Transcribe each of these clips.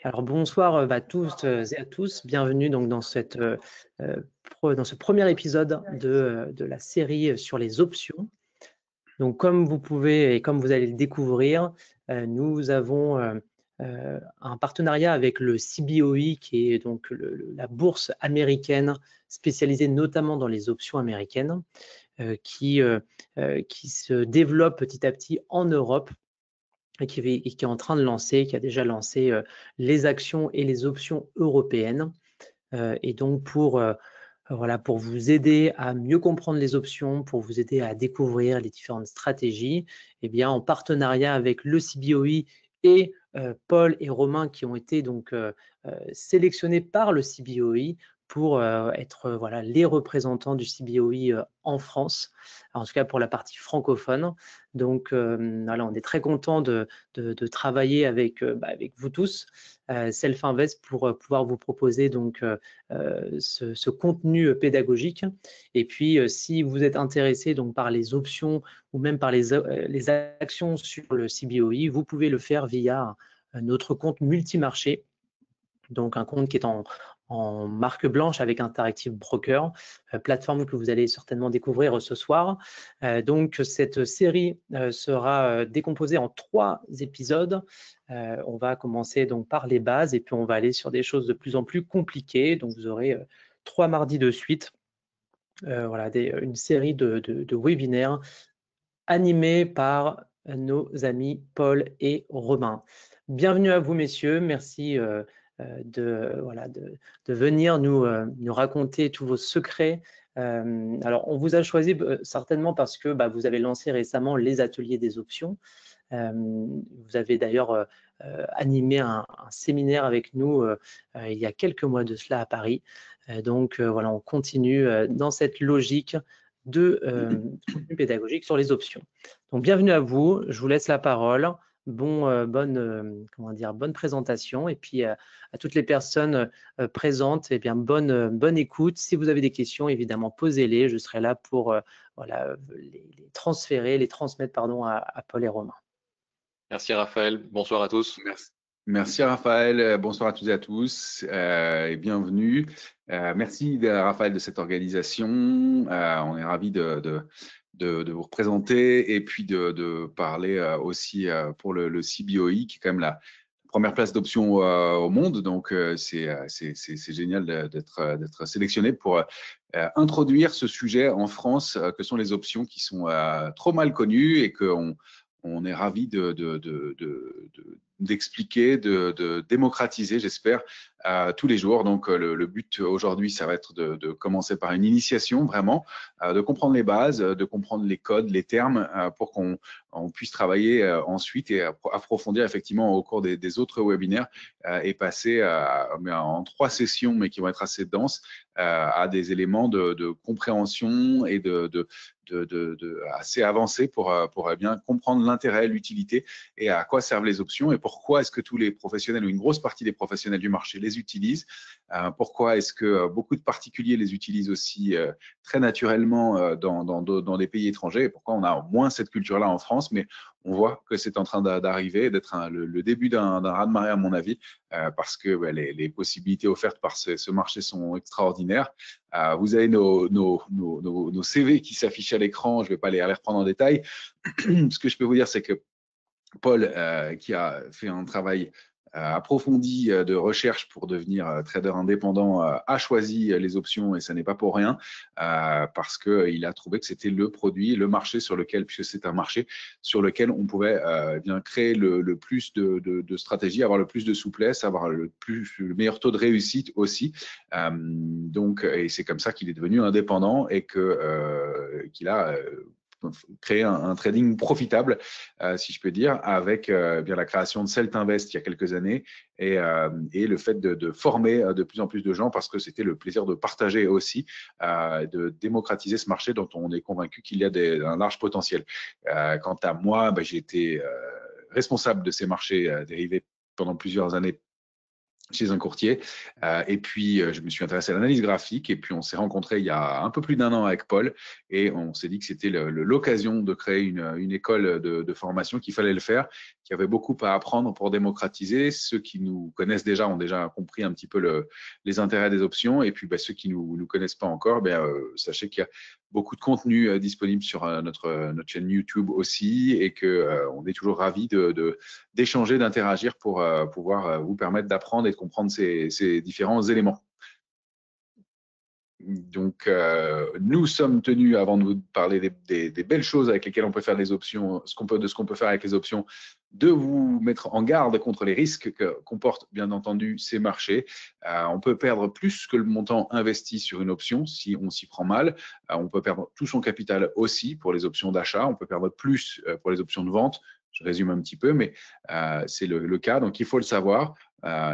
Alors bonsoir à tous et à tous, bienvenue donc dans dans ce premier épisode de la série sur les options. Donc comme vous pouvez et comme vous allez le découvrir, nous avons un partenariat avec le CBOE qui est donc la bourse américaine spécialisée notamment dans les options américaines qui se développe petit à petit en Europe et qui est en train de lancer, qui a déjà lancé les actions et les options européennes. Et donc voilà, pour vous aider à mieux comprendre les options, pour vous aider à découvrir les différentes stratégies, eh bien, en partenariat avec le CBOE et Paul et Romain qui ont été donc sélectionnés par le CBOE pour être voilà, les représentants du CBOE en France, en tout cas pour la partie francophone. Donc voilà, on est très content de travailler avec vous tous, Self Invest, pour pouvoir vous proposer donc ce contenu pédagogique. Et puis, si vous êtes intéressé donc par les options ou même par les actions sur le CBOE, vous pouvez le faire via notre compte multimarché, donc un compte qui est en marque blanche avec Interactive Broker, plateforme que vous allez certainement découvrir ce soir. Donc cette série sera décomposée en 3 épisodes. On va commencer donc par les bases et puis on va aller sur des choses de plus en plus compliquées. Donc vous aurez 3 mardis de suite, voilà, une série de webinaires animés par nos amis Paul et Romain. Bienvenue à vous, messieurs. Merci voilà, de venir nous raconter tous vos secrets. Alors, on vous a choisi certainement parce que vous avez lancé récemment les ateliers des options. Vous avez d'ailleurs animé un séminaire avec nous il y a quelques mois de cela à Paris. Donc, voilà, on continue dans cette logique de contenu pédagogique sur les options. Donc, bienvenue à vous. Je vous laisse la parole. Bonne présentation, et puis à toutes les personnes présentes, eh bien, bonne écoute. Si vous avez des questions, évidemment, posez-les. Je serai là pour voilà, les transférer, les transmettre pardon, à Paul et Romain. Merci Raphaël, bonsoir à tous. Merci Raphaël, bonsoir à toutes et à tous et bienvenue. Merci Raphaël de cette organisation. On est ravis de vous représenter et puis de parler aussi pour le CBOE qui est quand même la première place d'option au monde. Donc c'est génial d'être sélectionné pour introduire ce sujet en France que sont les options qui sont trop mal connues et on est ravis d'expliquer, de démocratiser, j'espère, tous les jours. Donc, le but aujourd'hui, ça va être de commencer par une initiation, vraiment, de comprendre les bases, de comprendre les codes, les termes, pour qu'on puisse travailler ensuite et approfondir effectivement au cours des autres webinaires et passer en 3 sessions, mais qui vont être assez denses, à des éléments de compréhension et assez avancés pour bien comprendre l'intérêt, l'utilité et à quoi servent les options et pourquoi est-ce que tous les professionnels ou une grosse partie des professionnels du marché les utilisent, pourquoi est-ce que beaucoup de particuliers les utilisent aussi très naturellement dans des pays étrangers et pourquoi on a moins cette culture-là en France, mais on voit que c'est en train d'arriver, d'être le début d'un raz-de-marée à mon avis, parce que les possibilités offertes par ce marché sont extraordinaires. Vous avez nos CV qui s'affichent à l'écran, je ne vais pas les reprendre en détail. Ce que je peux vous dire, c'est que Paul, qui a fait un travail approfondi de recherche pour devenir trader indépendant, a choisi les options et ça n'est pas pour rien, parce qu'il a trouvé que c'était le produit, le marché sur lequel, puisque c'est un marché sur lequel on pouvait bien créer le plus de stratégies, avoir le plus de souplesse, avoir le meilleur taux de réussite aussi. Donc, et c'est comme ça qu'il est devenu indépendant et qu'il a créer un trading profitable, si je peux dire, avec bien la création de Self Invest il y a quelques années et le fait de former de plus en plus de gens parce que c'était le plaisir de partager aussi, de démocratiser ce marché dont on est convaincu qu'il y a un large potentiel. Quant à moi, j'ai été responsable de ces marchés dérivés pendant plusieurs années chez un courtier, et puis je me suis intéressé à l'analyse graphique et puis on s'est rencontrés il y a un peu plus d'1 an avec Paul et on s'est dit que c'était l'occasion de créer une école de formation, qu'il fallait le faire, qu'il y avait beaucoup à apprendre pour démocratiser. Ceux qui nous connaissent déjà ont déjà compris un petit peu les intérêts des options. Et puis, ceux qui nous connaissent pas encore, sachez qu'il y a beaucoup de contenu disponible sur notre chaîne YouTube aussi, et que on est toujours ravis d'échanger, d'interagir pour pouvoir vous permettre d'apprendre et de comprendre ces différents éléments. Donc, nous sommes tenus, avant de vous parler des belles choses avec lesquelles on peut faire les options, de ce qu'on peut faire avec les options, de vous mettre en garde contre les risques que comportent bien entendu ces marchés. On peut perdre plus que le montant investi sur une option si on s'y prend mal. On peut perdre tout son capital aussi pour les options d'achat. On peut perdre plus pour les options de vente. Je résume un petit peu, mais c'est le cas. Donc, il faut le savoir.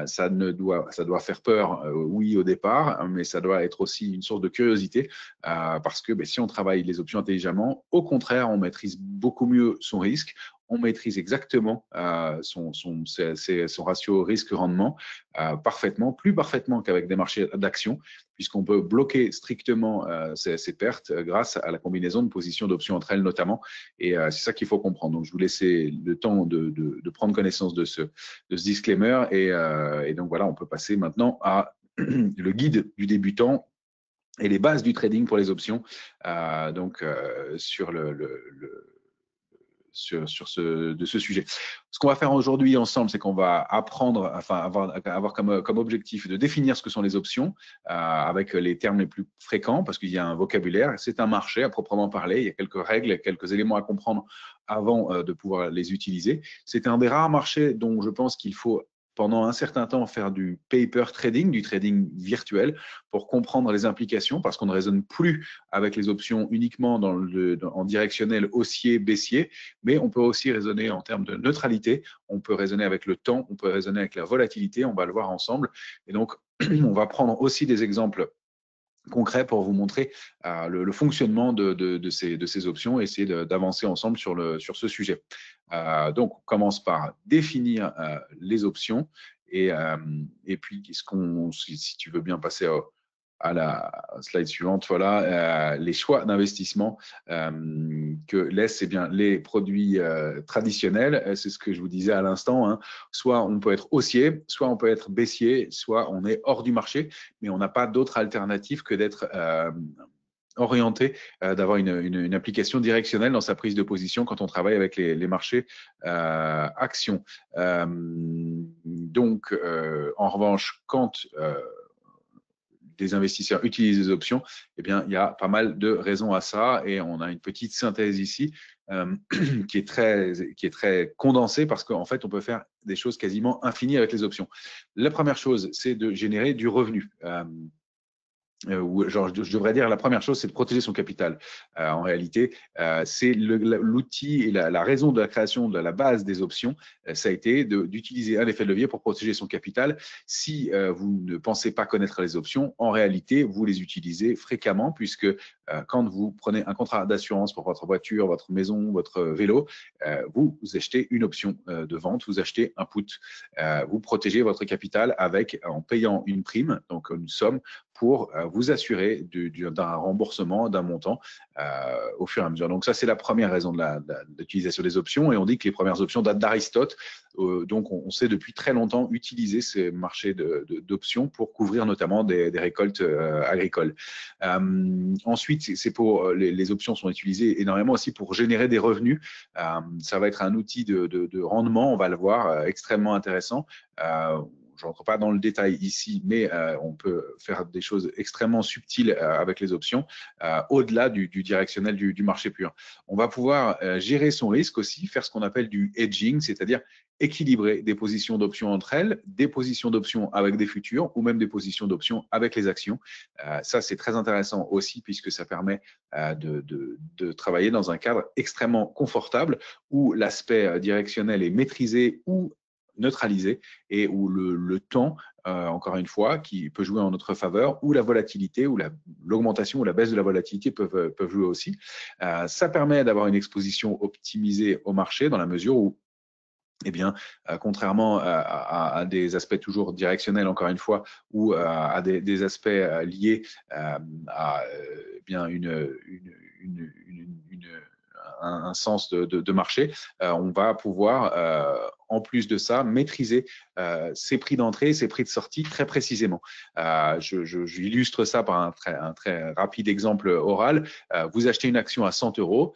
Ça doit faire peur, oui, au départ, mais ça doit être aussi une source de curiosité, parce que si on travaille les options intelligemment, au contraire, on maîtrise beaucoup mieux son risque. On maîtrise exactement son ratio risque-rendement parfaitement, plus parfaitement qu'avec des marchés d'actions, puisqu'on peut bloquer strictement ces pertes grâce à la combinaison de positions d'options entre elles notamment. Et c'est ça qu'il faut comprendre. Donc, je vous laisse le temps de prendre connaissance de ce disclaimer. Et donc, voilà, on peut passer maintenant à le guide du débutant et les bases du trading pour les options. Sur ce sujet. Ce qu'on va faire aujourd'hui ensemble, c'est qu'on va apprendre, enfin avoir comme objectif de définir ce que sont les options avec les termes les plus fréquents, parce qu'il y a un vocabulaire. C'est un marché à proprement parler. Il y a quelques règles, quelques éléments à comprendre avant de pouvoir les utiliser. C'est un des rares marchés dont je pense qu'il faut pendant un certain temps faire du paper trading, du trading virtuel, pour comprendre les implications, parce qu'on ne raisonne plus avec les options uniquement en directionnel haussier, baissier, mais on peut aussi raisonner en termes de neutralité, on peut raisonner avec le temps, on peut raisonner avec la volatilité, on va le voir ensemble. Et donc, on va prendre aussi des exemples concrets pour vous montrer le fonctionnement de ces options et essayer d'avancer ensemble sur ce sujet. Donc, on commence par définir les options et puis, si tu veux bien passer à la slide suivante, voilà, les choix d'investissement que laissent les produits traditionnels. C'est ce que je vous disais à l'instant, hein. Soit on peut être haussier, soit on peut être baissier, soit on est hors du marché, mais on n'a pas d'autre alternative que d'être orienté, d'avoir une application directionnelle dans sa prise de position quand on travaille avec les marchés actions. Donc, en revanche, quand des investisseurs utilisent des options, eh bien, il y a pas mal de raisons à ça, et on a une petite synthèse ici qui est très condensée, parce qu'en fait, on peut faire des choses quasiment infinies avec les options. La première chose, c'est de générer du revenu. Je devrais dire, la première chose, c'est de protéger son capital. En réalité, c'est l'outil et la raison de la création de la base des options, ça a été d'utiliser un effet de levier pour protéger son capital. Si vous ne pensez pas connaître les options, en réalité, vous les utilisez fréquemment, puisque quand vous prenez un contrat d'assurance pour votre voiture, votre maison, votre vélo, vous achetez une option de vente, vous achetez un put. Vous protégez votre capital en payant une prime, donc une somme, pour vous assurer d'un remboursement d'un montant au fur et à mesure. Donc ça, c'est la première raison de l'utilisation des options, et on dit que les premières options datent d'Aristote. Donc on sait depuis très longtemps utiliser ces marchés d'options pour couvrir notamment des récoltes agricoles. Ensuite, les options sont utilisées énormément aussi pour générer des revenus. Ça va être un outil de rendement, on va le voir, extrêmement intéressant. Je ne rentre pas dans le détail ici, mais on peut faire des choses extrêmement subtiles avec les options, au-delà du directionnel du marché pur. On va pouvoir gérer son risque aussi, faire ce qu'on appelle du hedging, c'est-à-dire équilibrer des positions d'options entre elles, des positions d'options avec des futurs, ou même des positions d'options avec les actions. Ça, c'est très intéressant aussi, puisque ça permet de travailler dans un cadre extrêmement confortable, où l'aspect directionnel est maîtrisé ou neutralisé, et où le temps, encore une fois, qui peut jouer en notre faveur, ou la volatilité, ou l'augmentation ou la baisse de la volatilité peuvent jouer aussi. Ça permet d'avoir une exposition optimisée au marché, dans la mesure où, eh bien, contrairement à des aspects toujours directionnels, encore une fois, ou à des aspects liés à bien un sens de marché, on va pouvoir en plus de ça, maîtriser ses prix d'entrée, ses prix de sortie très précisément. J'illustre ça par un très rapide exemple oral. Vous achetez une action à 100 €,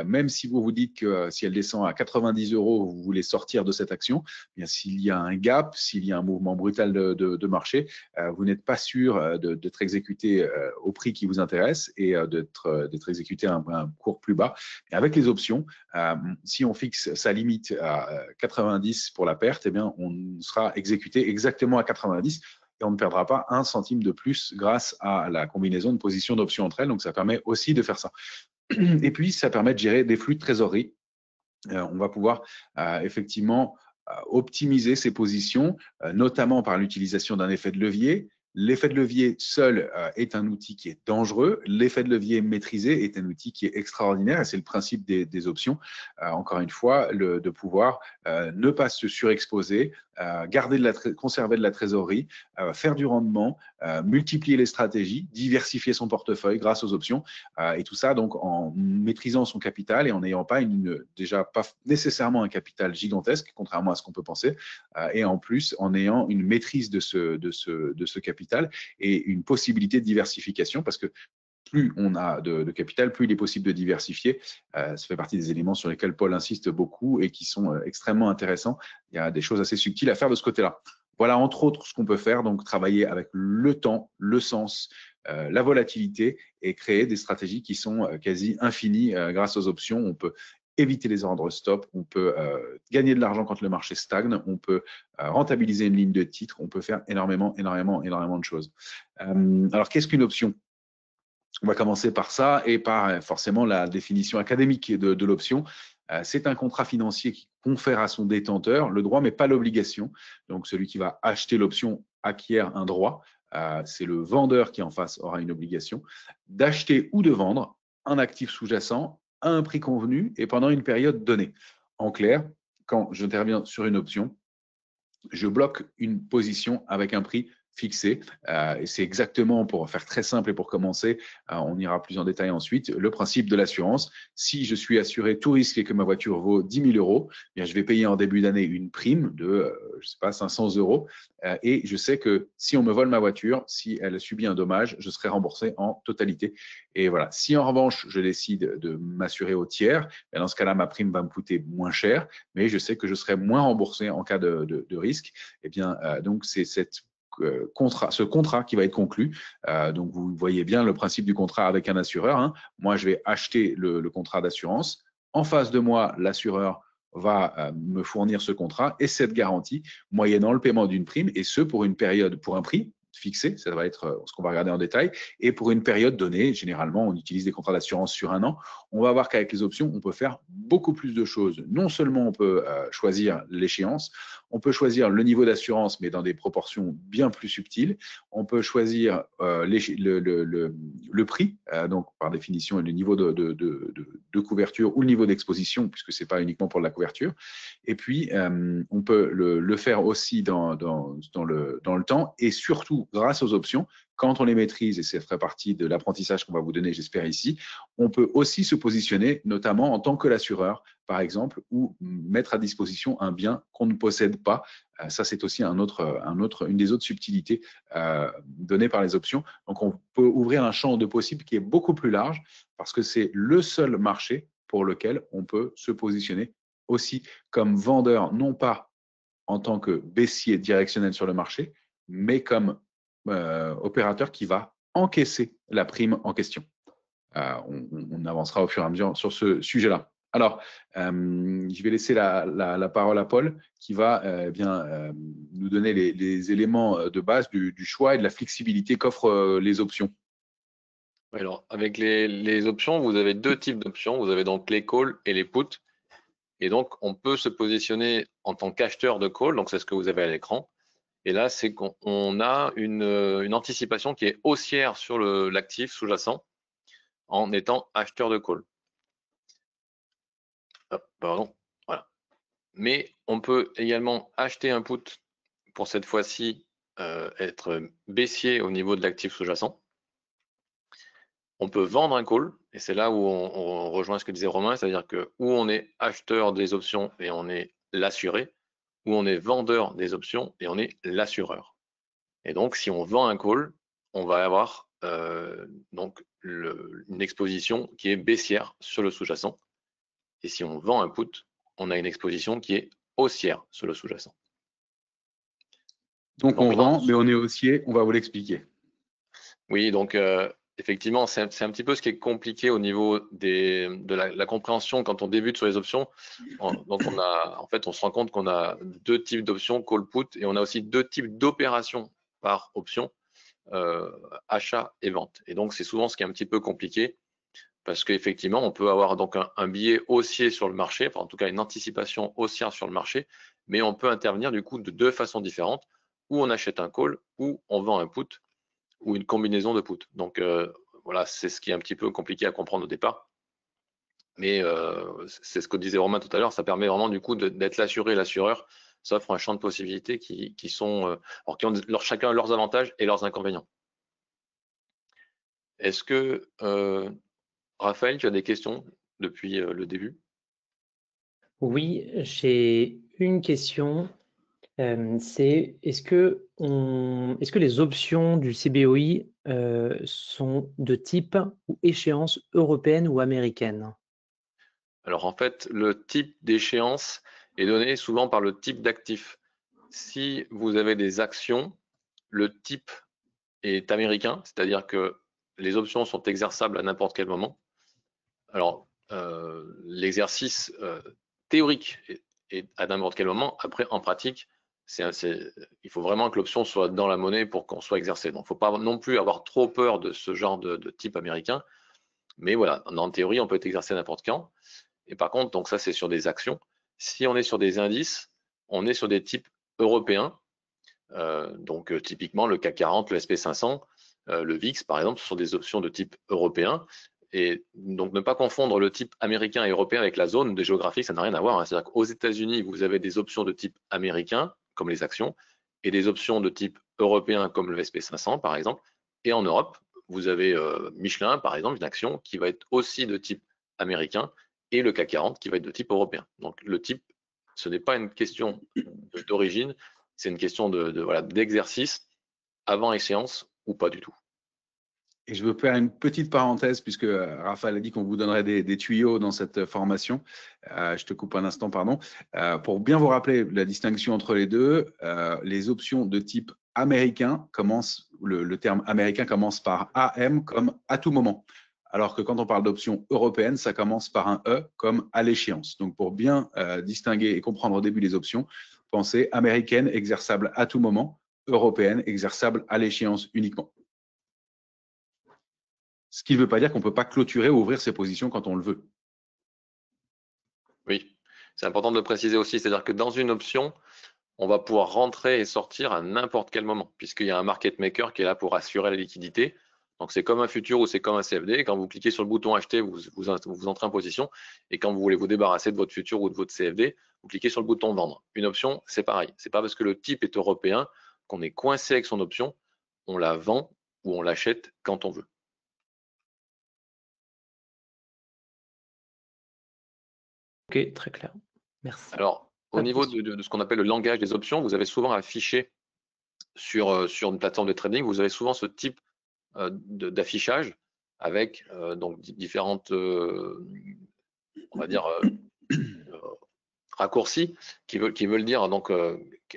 même si vous vous dites que si elle descend à 90 €, vous voulez sortir de cette action, bien s'il y a un gap, s'il y a un mouvement brutal de marché, vous n'êtes pas sûr d'être exécuté au prix qui vous intéresse et d'être exécuté à un cours plus bas. Et avec les options, si on fixe sa limite à 90 pour la perte, eh bien, on sera exécuté exactement à 90 et on ne perdra pas un centime de plus grâce à la combinaison de positions d'options entre elles. Donc, ça permet aussi de faire ça. Et puis, ça permet de gérer des flux de trésorerie. On va pouvoir effectivement optimiser ces positions, notamment par l'utilisation d'un effet de levier. L'effet de levier seul est un outil qui est dangereux. L'effet de levier maîtrisé est un outil qui est extraordinaire et c'est le principe des options. Encore une fois, de pouvoir ne pas se surexposer, conserver de la trésorerie, faire du rendement, multiplier les stratégies, diversifier son portefeuille grâce aux options et tout ça donc en maîtrisant son capital et en n'ayant pas déjà pas nécessairement un capital gigantesque, contrairement à ce qu'on peut penser, et en plus en ayant une maîtrise de ce capital et une possibilité de diversification parce que plus on a de capital, plus il est possible de diversifier. Ça fait partie des éléments sur lesquels Paul insiste beaucoup et qui sont extrêmement intéressants. Il y a des choses assez subtiles à faire de ce côté-là. Voilà, entre autres, ce qu'on peut faire, donc travailler avec le temps, le sens, la volatilité et créer des stratégies qui sont quasi infinies grâce aux options. On peut éviter les ordres stop, on peut gagner de l'argent quand le marché stagne, on peut rentabiliser une ligne de titre, on peut faire énormément de choses. Alors, qu'est-ce qu'une option ? On va commencer par ça et par forcément la définition académique de l'option. C'est un contrat financier qui confère à son détenteur le droit, mais pas l'obligation. Donc, celui qui va acheter l'option acquiert un droit. C'est le vendeur qui en face aura une obligation d'acheter ou de vendre un actif sous-jacent à un prix convenu et pendant une période donnée. En clair, quand j'interviens sur une option, je bloque une position avec un prix fixé. Et c'est exactement, pour faire très simple et pour commencer, on ira plus en détail ensuite, le principe de l'assurance. Si je suis assuré tout risque et que ma voiture vaut 10 000 €, bien, je vais payer en début d'année une prime de, je sais pas, 500 €. Et je sais que si on me vole ma voiture, si elle subit un dommage, je serai remboursé en totalité. Et voilà. Si en revanche, je décide de m'assurer au tiers, dans ce cas-là, ma prime va me coûter moins cher, mais je sais que je serai moins remboursé en cas de risque. Eh bien, donc, c'est ce contrat qui va être conclu. Donc, vous voyez bien le principe du contrat avec un assureur. Hein. Moi, je vais acheter le contrat d'assurance. En face de moi, l'assureur va me fournir ce contrat et cette garantie moyennant le paiement d'une prime, et ce pour une période, pour un prix fixé, ça va être ce qu'on va regarder en détail, et pour une période donnée. Généralement, on utilise des contrats d'assurance sur un an. On va voir qu'avec les options, on peut faire beaucoup plus de choses. Non seulement on peut choisir l'échéance, on peut choisir le niveau d'assurance, mais dans des proportions bien plus subtiles. On peut choisir le prix, donc par définition, le niveau de couverture ou le niveau d'exposition, puisque ce n'est pas uniquement pour de la couverture. Et puis, on peut le faire aussi dans le temps et surtout grâce aux options. Quand on les maîtrise, et ça ferait partie de l'apprentissage qu'on va vous donner, j'espère ici, on peut aussi se positionner, notamment en tant que l'assureur, par exemple, ou mettre à disposition un bien qu'on ne possède pas. Ça, c'est aussi une des autres subtilités données par les options. Donc, on peut ouvrir un champ de possibles qui est beaucoup plus large parce que c'est le seul marché pour lequel on peut se positionner aussi comme vendeur, non pas en tant que baissier directionnel sur le marché, mais comme opérateur qui va encaisser la prime en question. On avancera au fur et à mesure sur ce sujet-là. Alors, je vais laisser la parole à Paul qui va nous donner les éléments de base du choix et de la flexibilité qu'offrent les options. Alors, avec les options, vous avez deux types d'options. Vous avez donc les calls et les puts. Et donc, on peut se positionner en tant qu'acheteur de call. Donc, c'est ce que vous avez à l'écran. Et là, c'est qu'on a une anticipation qui est haussière sur l'actif sous-jacent en étant acheteur de call. Pardon, voilà. Mais on peut également acheter un put pour cette fois-ci être baissier au niveau de l'actif sous-jacent. On peut vendre un call, et c'est là où on rejoint ce que disait Romain, c'est-à-dire que où on est acheteur des options et on est l'assuré, où on est vendeur des options et on est l'assureur. Et donc, si on vend un call, on va avoir donc une exposition qui est baissière sur le sous-jacent. Et si on vend un put, on a une exposition qui est haussière sur le sous-jacent. Donc on vend, mais on est haussier, on va vous l'expliquer. Oui, donc effectivement, c'est un petit peu ce qui est compliqué au niveau de la compréhension quand on débute sur les options. Donc on se rend compte qu'on a deux types d'options, call put, et on a aussi deux types d'opérations par option, achat et vente. Et donc c'est souvent ce qui est un petit peu compliqué, parce qu'effectivement, on peut avoir donc un billet haussier sur le marché, enfin en tout cas une anticipation haussière sur le marché, mais on peut intervenir du coup de deux façons différentes, où on achète un call, ou on vend un put, ou une combinaison de put. Donc voilà, c'est ce qui est un petit peu compliqué à comprendre au départ. Mais c'est ce que disait Romain tout à l'heure, ça permet vraiment du coup d'être l'assuré et l'assureur. Ça offre un champ de possibilités qui sont, qui ont chacun leurs avantages et leurs inconvénients. Est-ce que Raphaël, tu as des questions depuis le début? Oui, j'ai une question. C'est est-ce que les options du CBOI sont de type ou échéance européenne ou américaine? Alors en fait, le type d'échéance est donné souvent par le type d'actif. Si vous avez des actions, le type est américain, c'est-à-dire que les options sont exerçables à n'importe quel moment. Alors, l'exercice théorique est à n'importe quel moment. Après, en pratique, il faut vraiment que l'option soit dans la monnaie pour qu'on soit exercé. Donc, il ne faut pas non plus avoir trop peur de ce genre de type américain. Mais voilà, en théorie, on peut être exercé n'importe quand. Et par contre, donc ça, c'est sur des actions. Si on est sur des indices, on est sur des types européens. Donc, typiquement, le CAC 40, le SP500, le VIX, par exemple, ce sont des options de type européen. Et donc, ne pas confondre le type américain et européen avec la zone de géographique, ça n'a rien à voir. Hein. C'est-à-dire qu'aux États-Unis, vous avez des options de type américain, comme les actions, et des options de type européen, comme le SP500, par exemple. Et en Europe, vous avez Michelin, par exemple, une action qui va être aussi de type américain, et le CAC 40 qui va être de type européen. Donc, le type, ce n'est pas une question d'origine, c'est une question d'exercice avant échéance ou pas du tout. Et je veux faire une petite parenthèse puisque Raphaël a dit qu'on vous donnerait des tuyaux dans cette formation. Je te coupe un instant, pardon. Pour bien vous rappeler la distinction entre les deux, les options de type américain commencent, le terme américain commence par AM comme à tout moment. Alors que quand on parle d'options européennes, ça commence par un E comme à l'échéance. Donc pour bien distinguer et comprendre au début les options, pensez américaine exerçable à tout moment, européenne exerçable à l'échéance uniquement. Ce qui ne veut pas dire qu'on ne peut pas clôturer ou ouvrir ses positions quand on le veut. Oui, c'est important de le préciser aussi, c'est-à-dire que dans une option, on va pouvoir rentrer et sortir à n'importe quel moment, puisqu'il y a un market maker qui est là pour assurer la liquidité. Donc c'est comme un futur ou c'est comme un CFD. Quand vous cliquez sur le bouton acheter, vous entrez en position. Et quand vous voulez vous débarrasser de votre futur ou de votre CFD, vous cliquez sur le bouton vendre. Une option, c'est pareil. C'est pas parce que le type est européen qu'on est coincé avec son option. On la vend ou on l'achète quand on veut. Ok, très clair. Merci. Alors, au niveau de ce qu'on appelle le langage des options, vous avez souvent affiché sur une plateforme de trading, vous avez souvent ce type d'affichage avec donc différentes, on va dire, raccourcis qui veulent dire donc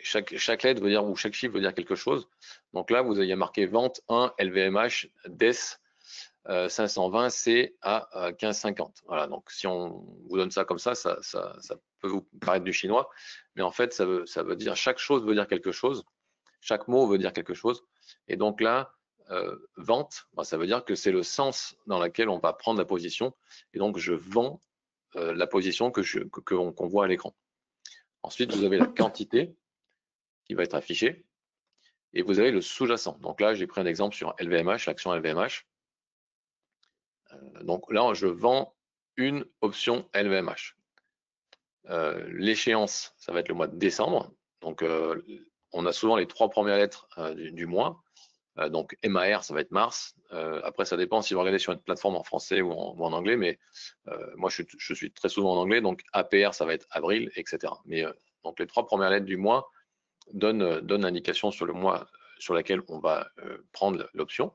chaque lettre veut dire ou chaque chiffre veut dire quelque chose. Donc là, vous avez marqué vente 1 LVMH DES 520 C à 1550. Voilà, donc si on vous donne ça comme ça, ça peut vous paraître du chinois, mais en fait, ça veut dire chaque chose veut dire quelque chose, chaque mot veut dire quelque chose. Et donc là, vente, ça veut dire que c'est le sens dans lequel on va prendre la position. Et donc, je vends la position qu'on voit à l'écran. Ensuite, vous avez la quantité qui va être affichée et vous avez le sous-jacent. Donc là, j'ai pris un exemple sur LVMH, l'action LVMH. Donc là, je vends une option LVMH. L'échéance, ça va être le mois de décembre. Donc, on a souvent les 3 premières lettres du mois. Donc, MAR, ça va être mars. Après, ça dépend si vous regardez sur une plateforme en français ou en anglais, mais moi, je suis très souvent en anglais. Donc, APR, ça va être avril, etc. Mais Donc, les 3 premières lettres du mois donnent l'indication sur le mois sur laquelle on va prendre l'option.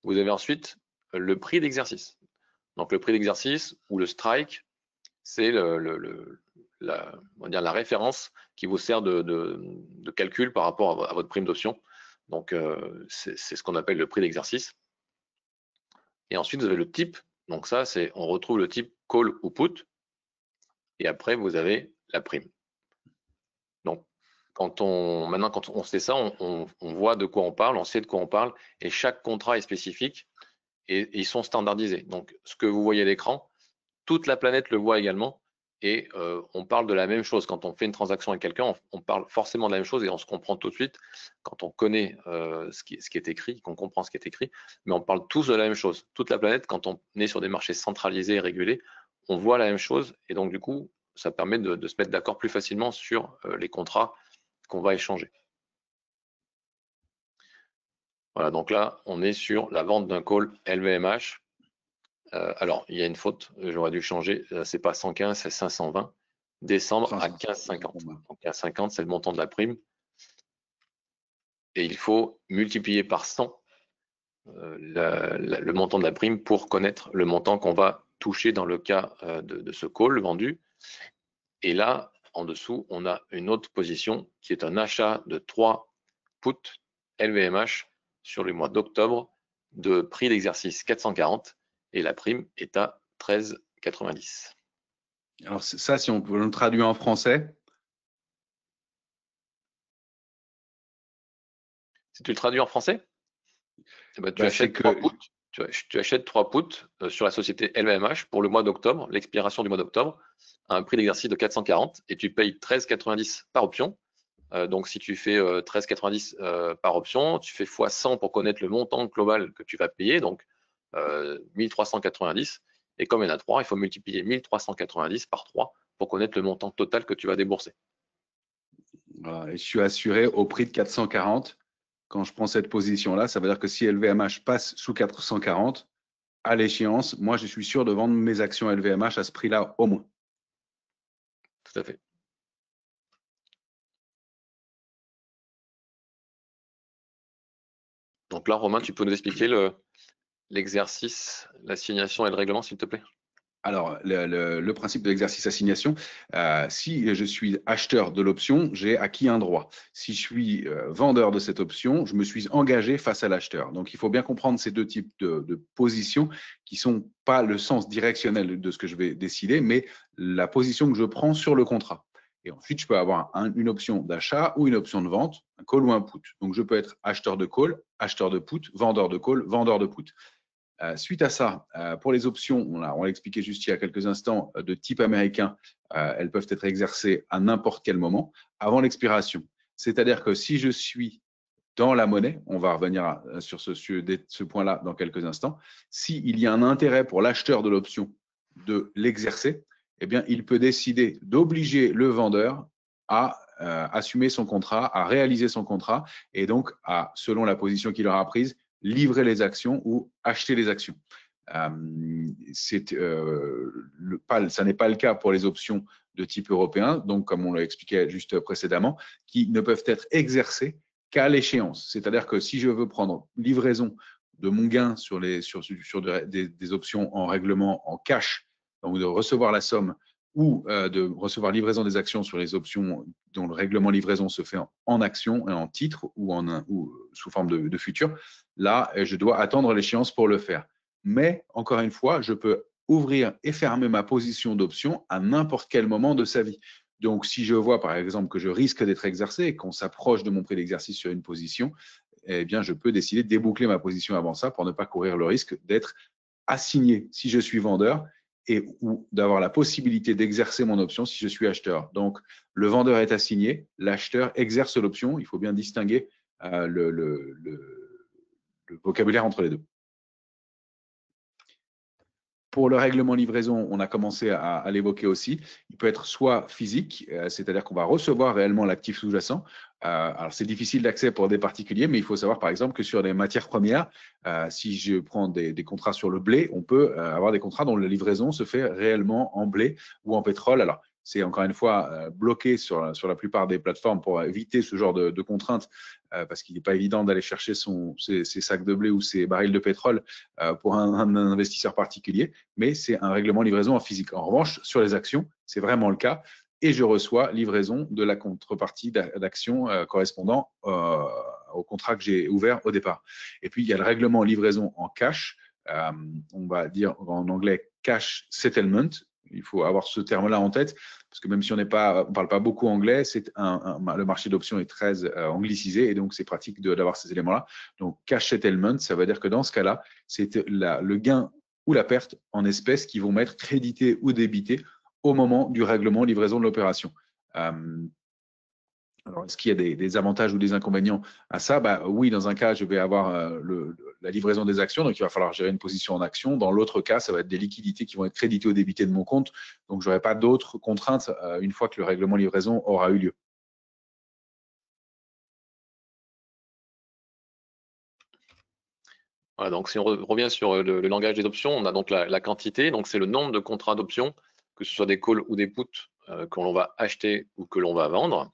Vous avez ensuite le prix d'exercice. Donc, le prix d'exercice ou le strike, c'est la référence qui vous sert de calcul par rapport à votre prime d'option. Donc, c'est ce qu'on appelle le prix d'exercice. Et ensuite, vous avez le type. Donc ça, on retrouve le type call ou put. Et après, vous avez la prime. Donc, maintenant, quand on sait ça, on voit de quoi on parle, on sait de quoi on parle. Et chaque contrat est spécifique et ils sont standardisés. Donc, ce que vous voyez à l'écran, toute la planète le voit également. Et on parle de la même chose. Quand on fait une transaction avec quelqu'un, on parle forcément de la même chose et on se comprend tout de suite quand on connaît ce qui est écrit, qu'on comprend ce qui est écrit. Mais on parle tous de la même chose. Toute la planète, quand on est sur des marchés centralisés et régulés, on voit la même chose. Et donc, du coup, ça permet de se mettre d'accord plus facilement sur les contrats qu'on va échanger. Voilà, donc là, on est sur la vente d'un call LVMH. Alors, il y a une faute, j'aurais dû changer, c'est pas 115, c'est 520. Décembre à 15,50. Donc 15,50, c'est le montant de la prime. Et il faut multiplier par 100 le montant de la prime pour connaître le montant qu'on va toucher dans le cas de ce call vendu. Et là, en dessous, on a une autre position qui est un achat de 3 puts LVMH sur le mois d'octobre de prix d'exercice 440 et la prime est à 13,90. Alors ça, si on peut le traduire en français. Si tu le traduis en français, eh ben, tu achètes 3 puts. Tu achètes 3 puts sur la société LVMH pour le mois d'octobre, l'expiration du mois d'octobre, à un prix d'exercice de 440 et tu payes 13,90 par option. Donc, si tu fais 13,90 par option, tu fais x 100 pour connaître le montant global que tu vas payer, donc 1390. Et comme il y en a 3, il faut multiplier 1390 par 3 pour connaître le montant total que tu vas débourser. Voilà, et je suis assuré au prix de 440. Quand je prends cette position-là, ça veut dire que si LVMH passe sous 440, à l'échéance, moi, je suis sûr de vendre mes actions LVMH à ce prix-là au moins. Tout à fait. Donc là, Romain, tu peux nous expliquer l'exercice, l'assignation et le règlement, s'il te plaît? Alors, le principe de l'exercice assignation, si je suis acheteur de l'option, j'ai acquis un droit. Si je suis vendeur de cette option, je me suis engagé face à l'acheteur. Donc, il faut bien comprendre ces deux types de positions qui ne sont pas le sens directionnel de ce que je vais décider, mais la position que je prends sur le contrat. Et ensuite, je peux avoir une option d'achat ou une option de vente, un call ou un put. Donc, je peux être acheteur de call, acheteur de put, vendeur de call, vendeur de put. Suite à ça, pour les options, on l'a expliqué juste il y a quelques instants, de type américain, elles peuvent être exercées à n'importe quel moment avant l'expiration. C'est-à-dire que si je suis dans la monnaie, on va revenir sur ce point-là dans quelques instants, s'il y a un intérêt pour l'acheteur de l'option de l'exercer, eh bien, il peut décider d'obliger le vendeur à assumer son contrat, à réaliser son contrat et donc à, selon la position qu'il aura prise, livrer les actions ou acheter les actions. Ça n'est pas le cas pour les options de type européen, donc comme on l'a expliqué juste précédemment, qui ne peuvent être exercées qu'à l'échéance. C'est-à-dire que si je veux prendre livraison de mon gain sur des options en règlement en cash, donc de recevoir la somme ou de recevoir livraison des actions sur les options dont le règlement livraison se fait en action et en titre ou sous forme de futur, là, je dois attendre l'échéance pour le faire. Mais, encore une fois, je peux ouvrir et fermer ma position d'option à n'importe quel moment de sa vie. Donc, si je vois, par exemple, que je risque d'être exercé et qu'on s'approche de mon prix d'exercice sur une position, eh bien, je peux décider de déboucler ma position avant ça pour ne pas courir le risque d'être assigné si je suis vendeur ou d'avoir la possibilité d'exercer mon option si je suis acheteur. Donc, le vendeur est assigné, l'acheteur exerce l'option. Il faut bien distinguer le vocabulaire entre les deux. Pour le règlement livraison, on a commencé à l'évoquer aussi. Il peut être soit physique, c'est-à-dire qu'on va recevoir réellement l'actif sous-jacent. Alors, c'est difficile d'accès pour des particuliers, mais il faut savoir, par exemple, que sur les matières premières, si je prends des contrats sur le blé, on peut avoir des contrats dont la livraison se fait réellement en blé ou en pétrole. Alors, c'est encore une fois bloqué sur la plupart des plateformes pour éviter ce genre de contraintes, parce qu'il n'est pas évident d'aller chercher ses sacs de blé ou ses barils de pétrole pour un investisseur particulier, mais c'est un règlement livraison en physique. En revanche, sur les actions, c'est vraiment le cas, et je reçois livraison de la contrepartie d'actions correspondant au contrat que j'ai ouvert au départ. Et puis, il y a le règlement livraison en cash, on va dire en anglais cash settlement. Il faut avoir ce terme-là en tête, parce que même si on ne parle pas beaucoup anglais, le marché d'options est très anglicisé, et donc c'est pratique d'avoir ces éléments-là. Donc, cash settlement, ça veut dire que dans ce cas-là, c'est le gain ou la perte en espèces qui vont m'être crédités ou débités au moment du règlement livraison de l'opération. Alors, est-ce qu'il y a des avantages ou des inconvénients à ça? Oui, dans un cas, je vais avoir la livraison des actions, donc il va falloir gérer une position en action. Dans l'autre cas, ça va être des liquidités qui vont être créditées ou débitées de mon compte, donc je n'aurai pas d'autres contraintes une fois que le règlement livraison aura eu lieu. Voilà, donc si on revient sur le langage des options, on a donc la quantité, donc c'est le nombre de contrats d'options, que ce soit des calls ou des puts que l'on va acheter ou que l'on va vendre.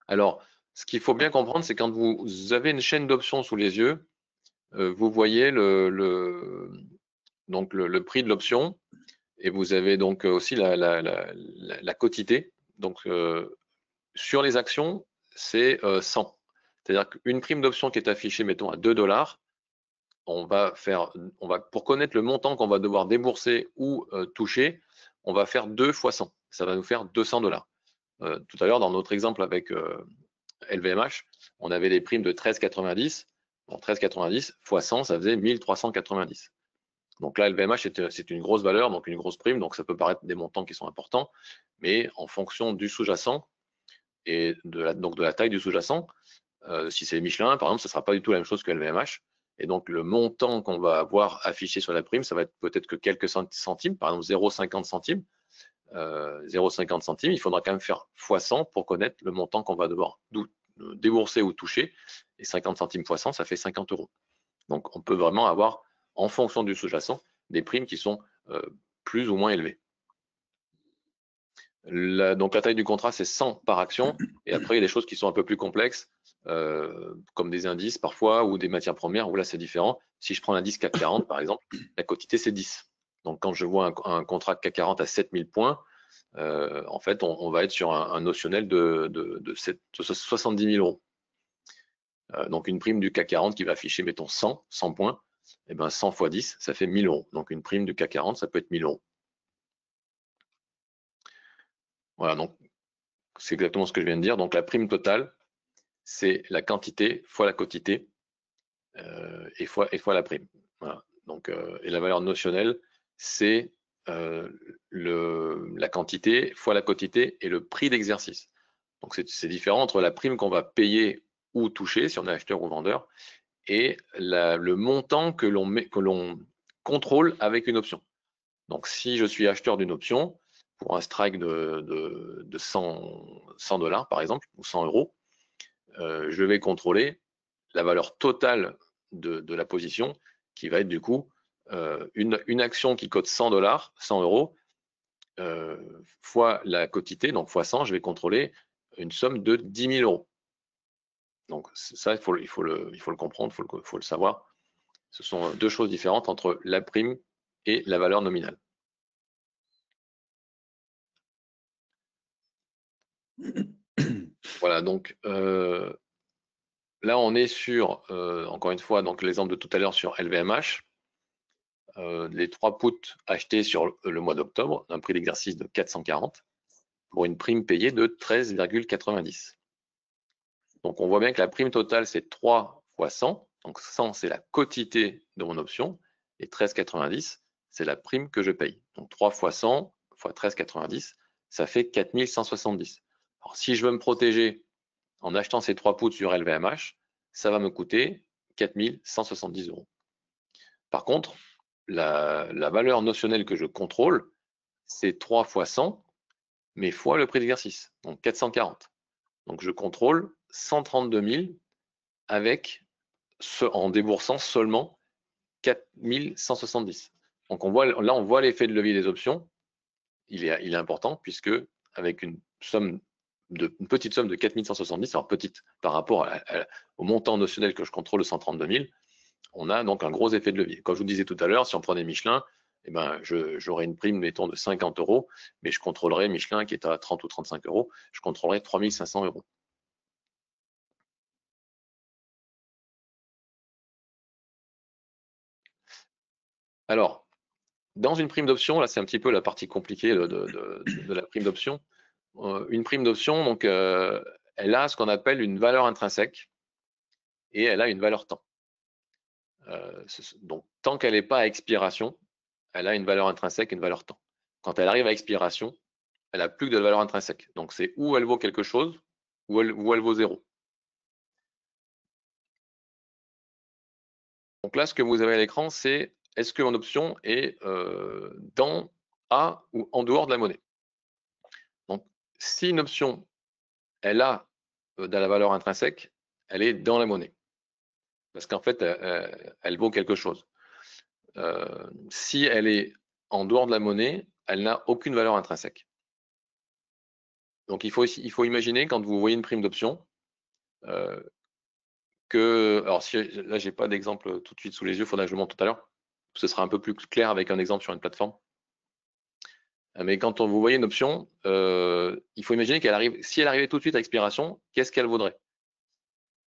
Alors, ce qu'il faut bien comprendre, c'est quand vous avez une chaîne d'options sous les yeux, vous voyez donc le prix de l'option, et vous avez donc aussi la quotité. Donc, sur les actions, c'est 100. C'est-à-dire qu'une prime d'option qui est affichée, mettons, à 2 $, pour connaître le montant qu'on va devoir débourser ou toucher, on va faire 2 fois 100. Ça va nous faire 200 $. Tout à l'heure, dans notre exemple avec LVMH, on avait des primes de 13,90. Bon, 13,90 fois 100, ça faisait 1390. Donc là, LVMH, c'est une grosse valeur, donc une grosse prime, donc ça peut paraître des montants qui sont importants, mais en fonction du sous-jacent et donc de la taille du sous-jacent, si c'est Michelin, par exemple, ce ne sera pas du tout la même chose que LVMH. Et donc, le montant qu'on va avoir affiché sur la prime, ça va être peut-être que quelques centimes, par exemple 0,50 centimes. 0,50 centimes, il faudra quand même faire x100 pour connaître le montant qu'on va devoir débourser ou toucher. Et 50 centimes x 100, ça fait 50 €. Donc, on peut vraiment avoir, en fonction du sous-jacent, des primes qui sont plus ou moins élevées. Donc, la taille du contrat, c'est 100 par action. Et après, il y a des choses qui sont un peu plus complexes, comme des indices parfois, ou des matières premières, où là, c'est différent. Si je prends l'indice CAC 40, par exemple, la quotité, c'est 10. Donc, quand je vois un contrat CAC 40 à 7000 points, en fait, on va être sur un notionnel de 70 000 €. Donc, une prime du CAC 40 qui va afficher, mettons, 100 points, et ben 100 x 10, ça fait 1000 €. Donc, une prime du CAC 40, ça peut être 1000 €. Voilà, donc c'est exactement ce que je viens de dire. Donc, la prime totale, c'est la quantité fois la quotité et fois la prime. Voilà. Donc, et la valeur notionnelle, c'est la quantité fois la quotité et le prix d'exercice. Donc, c'est différent entre la prime qu'on va payer ou toucher, si on est acheteur ou vendeur, et le montant que l'on contrôle avec une option. Donc, si je suis acheteur d'une option, pour un strike de 100 $, par exemple, ou 100 €, je vais contrôler la valeur totale de la position, qui va être du coup une action qui cote 100 $, 100 €, fois la quotité, donc fois 100, je vais contrôler une somme de 10 000 €. Donc ça, il faut le comprendre, il faut le savoir. Ce sont deux choses différentes entre la prime et la valeur nominale. Voilà, donc là, on est sur, encore une fois, donc l'exemple de tout à l'heure sur LVMH. Les 3 puts achetés sur le mois d'octobre, un prix d'exercice de 440 pour une prime payée de 13,90. Donc, on voit bien que la prime totale, c'est 3 fois 100. Donc, 100, c'est la quotité de mon option. Et 13,90, c'est la prime que je paye. Donc, 3 fois 100 fois 13,90, ça fait 4170. Alors, si je veux me protéger en achetant ces 3 puts sur LVMH, ça va me coûter 4170 €. Par contre, la valeur notionnelle que je contrôle, c'est 3 fois 100, mais fois le prix d'exercice, donc 440. Donc, je contrôle 132 000 en déboursant seulement 4170. Donc, on voit l'effet de levier des options. il est important puisque avec une petite somme de 4170, alors petite par rapport au montant notionnel que je contrôle de 132 000, on a donc un gros effet de levier. Comme je vous disais tout à l'heure, si on prenait Michelin, eh ben, j'aurais une prime, mettons, de 50 €, mais je contrôlerais Michelin qui est à 30 ou 35 €, je contrôlerais 3500 €. Alors, dans une prime d'option, là c'est un petit peu la partie compliquée de la prime d'option. Une prime d'option, donc, elle a ce qu'on appelle une valeur intrinsèque et elle a une valeur temps. Donc, tant qu'elle n'est pas à expiration, elle a une valeur intrinsèque et une valeur temps. Quand elle arrive à expiration, elle n'a plus que de la valeur intrinsèque. Donc, c'est où elle vaut quelque chose, ou elle vaut 0. Donc là, ce que vous avez à l'écran, c'est est-ce que mon option est dans, à ou en dehors de la monnaie. Donc, si une option, elle a de la valeur intrinsèque, elle est dans la monnaie. Parce qu'en fait, elle vaut quelque chose. Si elle est en dehors de la monnaie, elle n'a aucune valeur intrinsèque. Donc, il faut imaginer, quand vous voyez une prime d'option, alors là, j'ai pas d'exemple tout de suite sous les yeux, il faudra que je le montre tout à l'heure. Ce sera un peu plus clair avec un exemple sur une plateforme. Mais quand vous voyez une option, il faut imaginer qu'elle arrive, si elle arrivait tout de suite à expiration, qu'est-ce qu'elle vaudrait?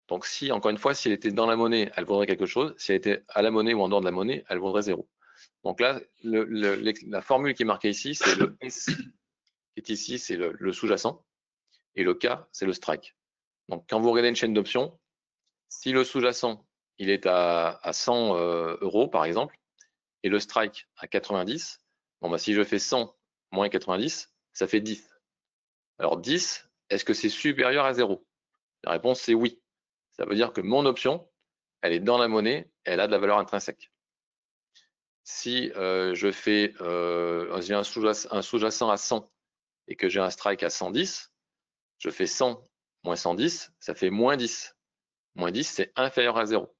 Donc, si, encore une fois, si elle était dans la monnaie, elle vaudrait quelque chose. Si elle était à la monnaie ou en dehors de la monnaie, elle vaudrait 0. Donc là, la formule qui est marquée ici, c'est le S qui est ici, c'est le sous-jacent. Et le K, c'est le strike. Donc, quand vous regardez une chaîne d'options, si le sous-jacent, il est à 100 €, par exemple, et le strike à 90, bon, bah, si je fais 100 moins 90, ça fait 10. Alors 10, est-ce que c'est supérieur à 0? La réponse, c'est oui. Ça veut dire que mon option, elle est dans la monnaie, elle a de la valeur intrinsèque. Si je fais j'ai un sous-jacent à 100 et que j'ai un strike à 110, je fais 100 moins 110, ça fait moins 10. Moins 10, c'est inférieur à 0.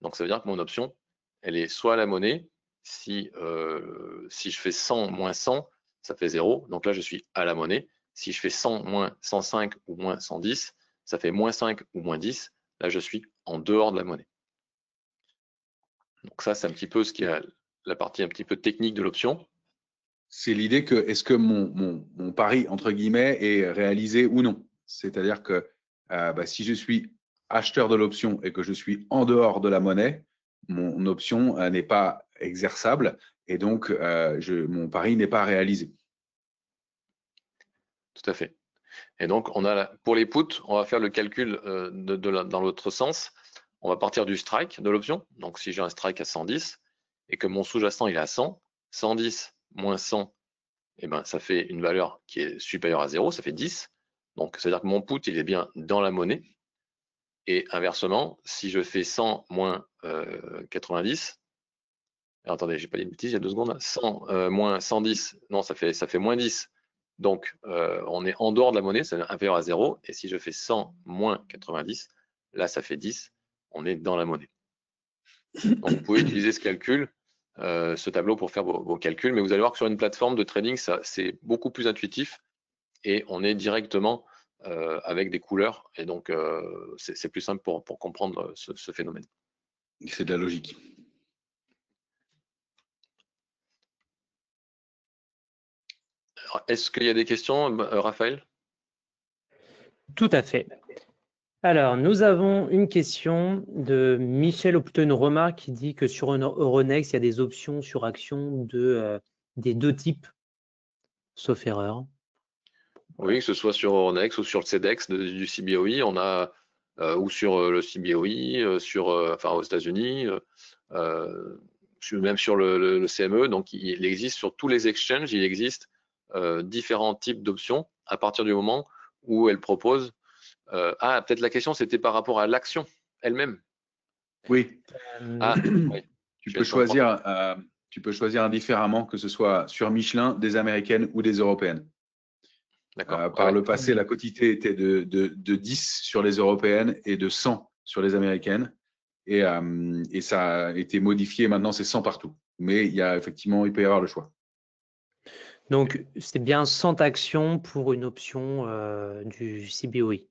Donc, ça veut dire que mon option, elle est soit à la monnaie, si je fais 100 moins 100, ça fait 0. Donc là, je suis à la monnaie. Si je fais 100 moins 105 ou moins 110, ça fait moins 5 ou moins 10. Là, je suis en dehors de la monnaie. Donc ça, c'est un petit peu ce qui est la partie un petit peu technique de l'option. C'est l'idée que est-ce que mon pari, entre guillemets, est réalisé ou non. C'est-à-dire que si je suis acheteur de l'option et que je suis en dehors de la monnaie, mon option n'est pas exerçable et donc mon pari n'est pas réalisé. Tout à fait. Et donc, pour les puts, on va faire le calcul dans l'autre sens. On va partir du strike de l'option. Donc, si j'ai un strike à 110 et que mon sous-jacent il est à 100, 110 moins 100, eh ben, ça fait une valeur qui est supérieure à 0, ça fait 10. Donc, c'est-à-dire que mon put, il est bien dans la monnaie. Et inversement, si je fais 100 moins 90, alors, attendez, j'ai pas dit de bêtises il y a 2 secondes, 100 moins 110, non, ça fait moins 10. Donc, on est en dehors de la monnaie, c'est inférieur à 0. Et si je fais 100 moins 90, là, ça fait 10. On est dans la monnaie. Donc, vous pouvez utiliser ce calcul, ce tableau pour faire vos calculs. Mais vous allez voir que sur une plateforme de trading, c'est beaucoup plus intuitif. Et on est directement avec des couleurs. Et donc, c'est plus simple pour comprendre ce phénomène. C'est de la logique. Est-ce qu'il y a des questions, Raphaël? Tout à fait. Alors, nous avons une question de Michel, ou plutôt une remarque, qui dit que sur Euronext, il y a des options sur actions des deux types, sauf erreur. Oui, que ce soit sur Euronext ou sur le CEDEX du CBOE, on a ou sur le CBOE, enfin aux États-Unis, même sur le CME. Donc, il existe sur tous les exchanges, il existe différents types d'options à partir du moment où elles proposent. Peut-être la question c'était par rapport à l'action elle-même. Oui. Oui. Tu peux choisir indifféremment, que ce soit sur Michelin, des américaines ou des européennes. Par le passé, la quotité était de 10 sur les européennes et de 100 sur les américaines. Et ça a été modifié. Maintenant, c'est 100 partout. Mais il peut y avoir le choix. Donc, c'est bien 100 actions pour une option du CBOE.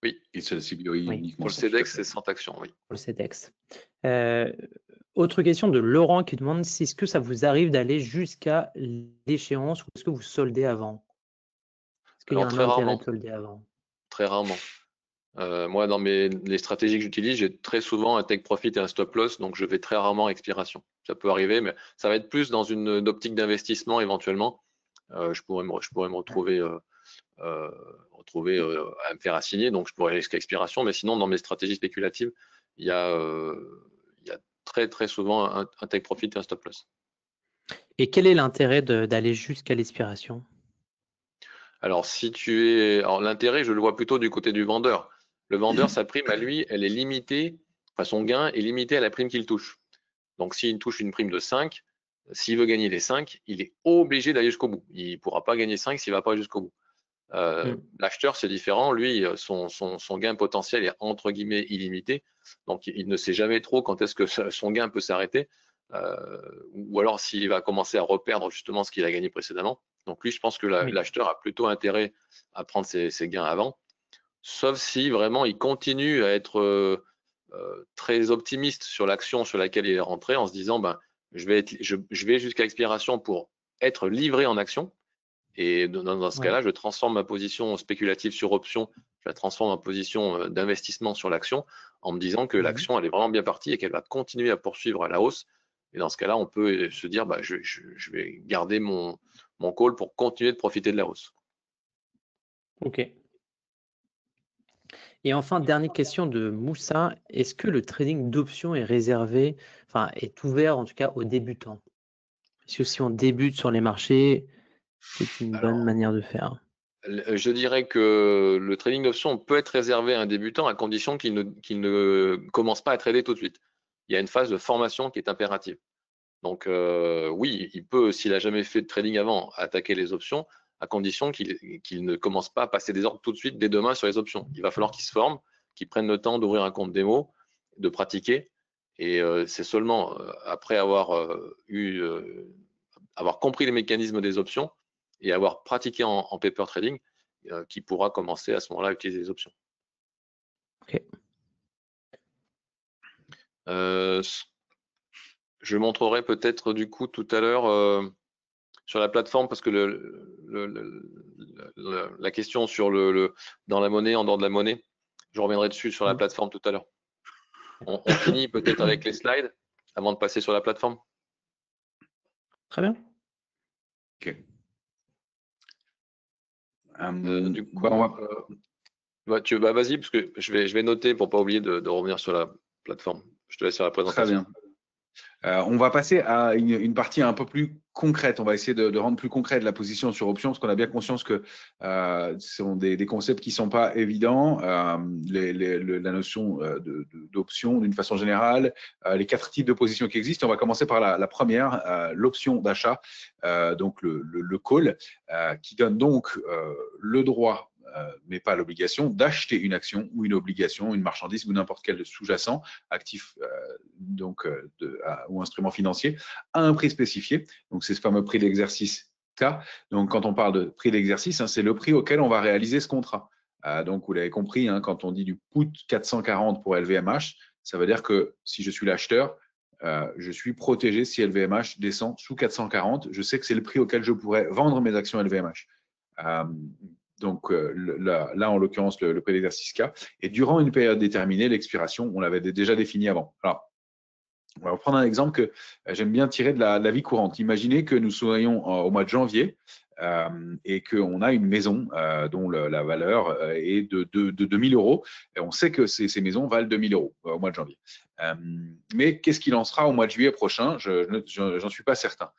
Oui. Et c'est le CBOE Oui. uniquement. Pour le ça, tout à CEDEX, fait. c'est 100 actions, oui. Pour le CEDEX. Autre question de Laurent qui demande si est-ce que ça vous arrive d'aller jusqu'à l'échéance ou est-ce que vous soldez avant? Est-ce qu'il y a Alors, un très intérêt rarement, de solder avant? très rarement. Moi, dans les stratégies que j'utilise, j'ai très souvent un take profit et un stop loss, donc je vais très rarement à expiration. Ça peut arriver, mais ça va être plus dans une optique d'investissement éventuellement. Je pourrais me retrouver, à me faire assigner, donc je pourrais aller jusqu'à expiration, mais sinon, dans mes stratégies spéculatives, il y a très, très souvent un take profit et un stop loss. Et quel est l'intérêt d'aller jusqu'à l'expiration? Alors, alors l'intérêt, je le vois plutôt du côté du vendeur. Le vendeur, sa prime à lui, elle est limitée, enfin son gain est limité à la prime qu'il touche. Donc, s'il touche une prime de 5, s'il veut gagner les 5, il est obligé d'aller jusqu'au bout. Il ne pourra pas gagner 5 s'il ne va pas jusqu'au bout. L'acheteur, c'est différent. Lui, son gain potentiel est entre guillemets illimité. Donc, il ne sait jamais trop quand est-ce que son gain peut s'arrêter. Ou alors s'il va commencer à reperdre justement ce qu'il a gagné précédemment. Donc, lui, je pense que l'acheteur a plutôt intérêt à prendre ses gains avant. Sauf si vraiment il continue à être très optimiste sur l'action sur laquelle il est rentré en se disant ben, je vais jusqu'à l'expiration pour être livré en action. Et dans ce cas-là, je transforme ma position spéculative sur option, je la transforme en position d'investissement sur l'action en me disant que l'action, elle est vraiment bien partie et qu'elle va continuer à poursuivre à la hausse. Et dans ce cas-là, on peut se dire, bah, je vais garder mon call pour continuer de profiter de la hausse. Ok. Et enfin, dernière question de Moussa, est-ce que le trading d'options est réservé, enfin est ouvert en tout cas aux débutants? Est-ce que si on débute sur les marchés, c'est une bonne manière de faire? Je dirais que le trading d'options peut être réservé à un débutant à condition qu'il ne commence pas à trader tout de suite. Il y a une phase de formation qui est impérative. Donc oui, il peut, s'il n'a jamais fait de trading avant, attaquer les options à condition qu'il ne commence pas à passer des ordres tout de suite dès demain sur les options. Il va falloir qu'il se forme, qu'il prenne le temps d'ouvrir un compte démo, de pratiquer. Et c'est seulement après avoir compris les mécanismes des options et avoir pratiqué en paper trading qu'il pourra commencer à ce moment-là à utiliser les options. Ok. Je montrerai peut-être du coup tout à l'heure sur la plateforme parce que la question sur dans la monnaie, en dehors de la monnaie, je reviendrai dessus sur la plateforme tout à l'heure. On finit peut-être avec les slides avant de passer sur la plateforme. Très bien. Ok. Du coup, vas-y, parce que je vais noter pour pas oublier de revenir sur la plateforme. Je te laisse faire la présentation. Très bien. On va passer à une partie un peu plus concrète. On va essayer de rendre plus concrète la position sur option, parce qu'on a bien conscience que ce sont des concepts qui ne sont pas évidents. La notion d'option, d'une façon générale, les 4 types de positions qui existent. On va commencer par la première, l'option d'achat, donc le call, qui donne donc le droit mais pas l'obligation d'acheter une action ou une obligation, une marchandise ou n'importe quel sous-jacent, actif ou instrument financier, à un prix spécifié. Donc, c'est ce fameux prix d'exercice K. Donc, quand on parle de prix d'exercice, c'est le prix auquel on va réaliser ce contrat. Donc, vous l'avez compris, quand on dit du put 440 pour LVMH, ça veut dire que si je suis l'acheteur, je suis protégé si LVMH descend sous 440. Je sais que c'est le prix auquel je pourrais vendre mes actions LVMH. Donc là, en l'occurrence, le prix d'exercice K. Et durant une période déterminée, l'expiration, on l'avait déjà défini avant. Alors, on va reprendre un exemple que j'aime bien tirer de la vie courante. Imaginez que nous soyons au mois de janvier et qu'on a une maison dont la valeur est de 2 000 €. Et on sait que ces maisons valent 2 000 € au mois de janvier. Mais qu'est-ce qu'il en sera au mois de juillet prochain? J'en suis pas certain.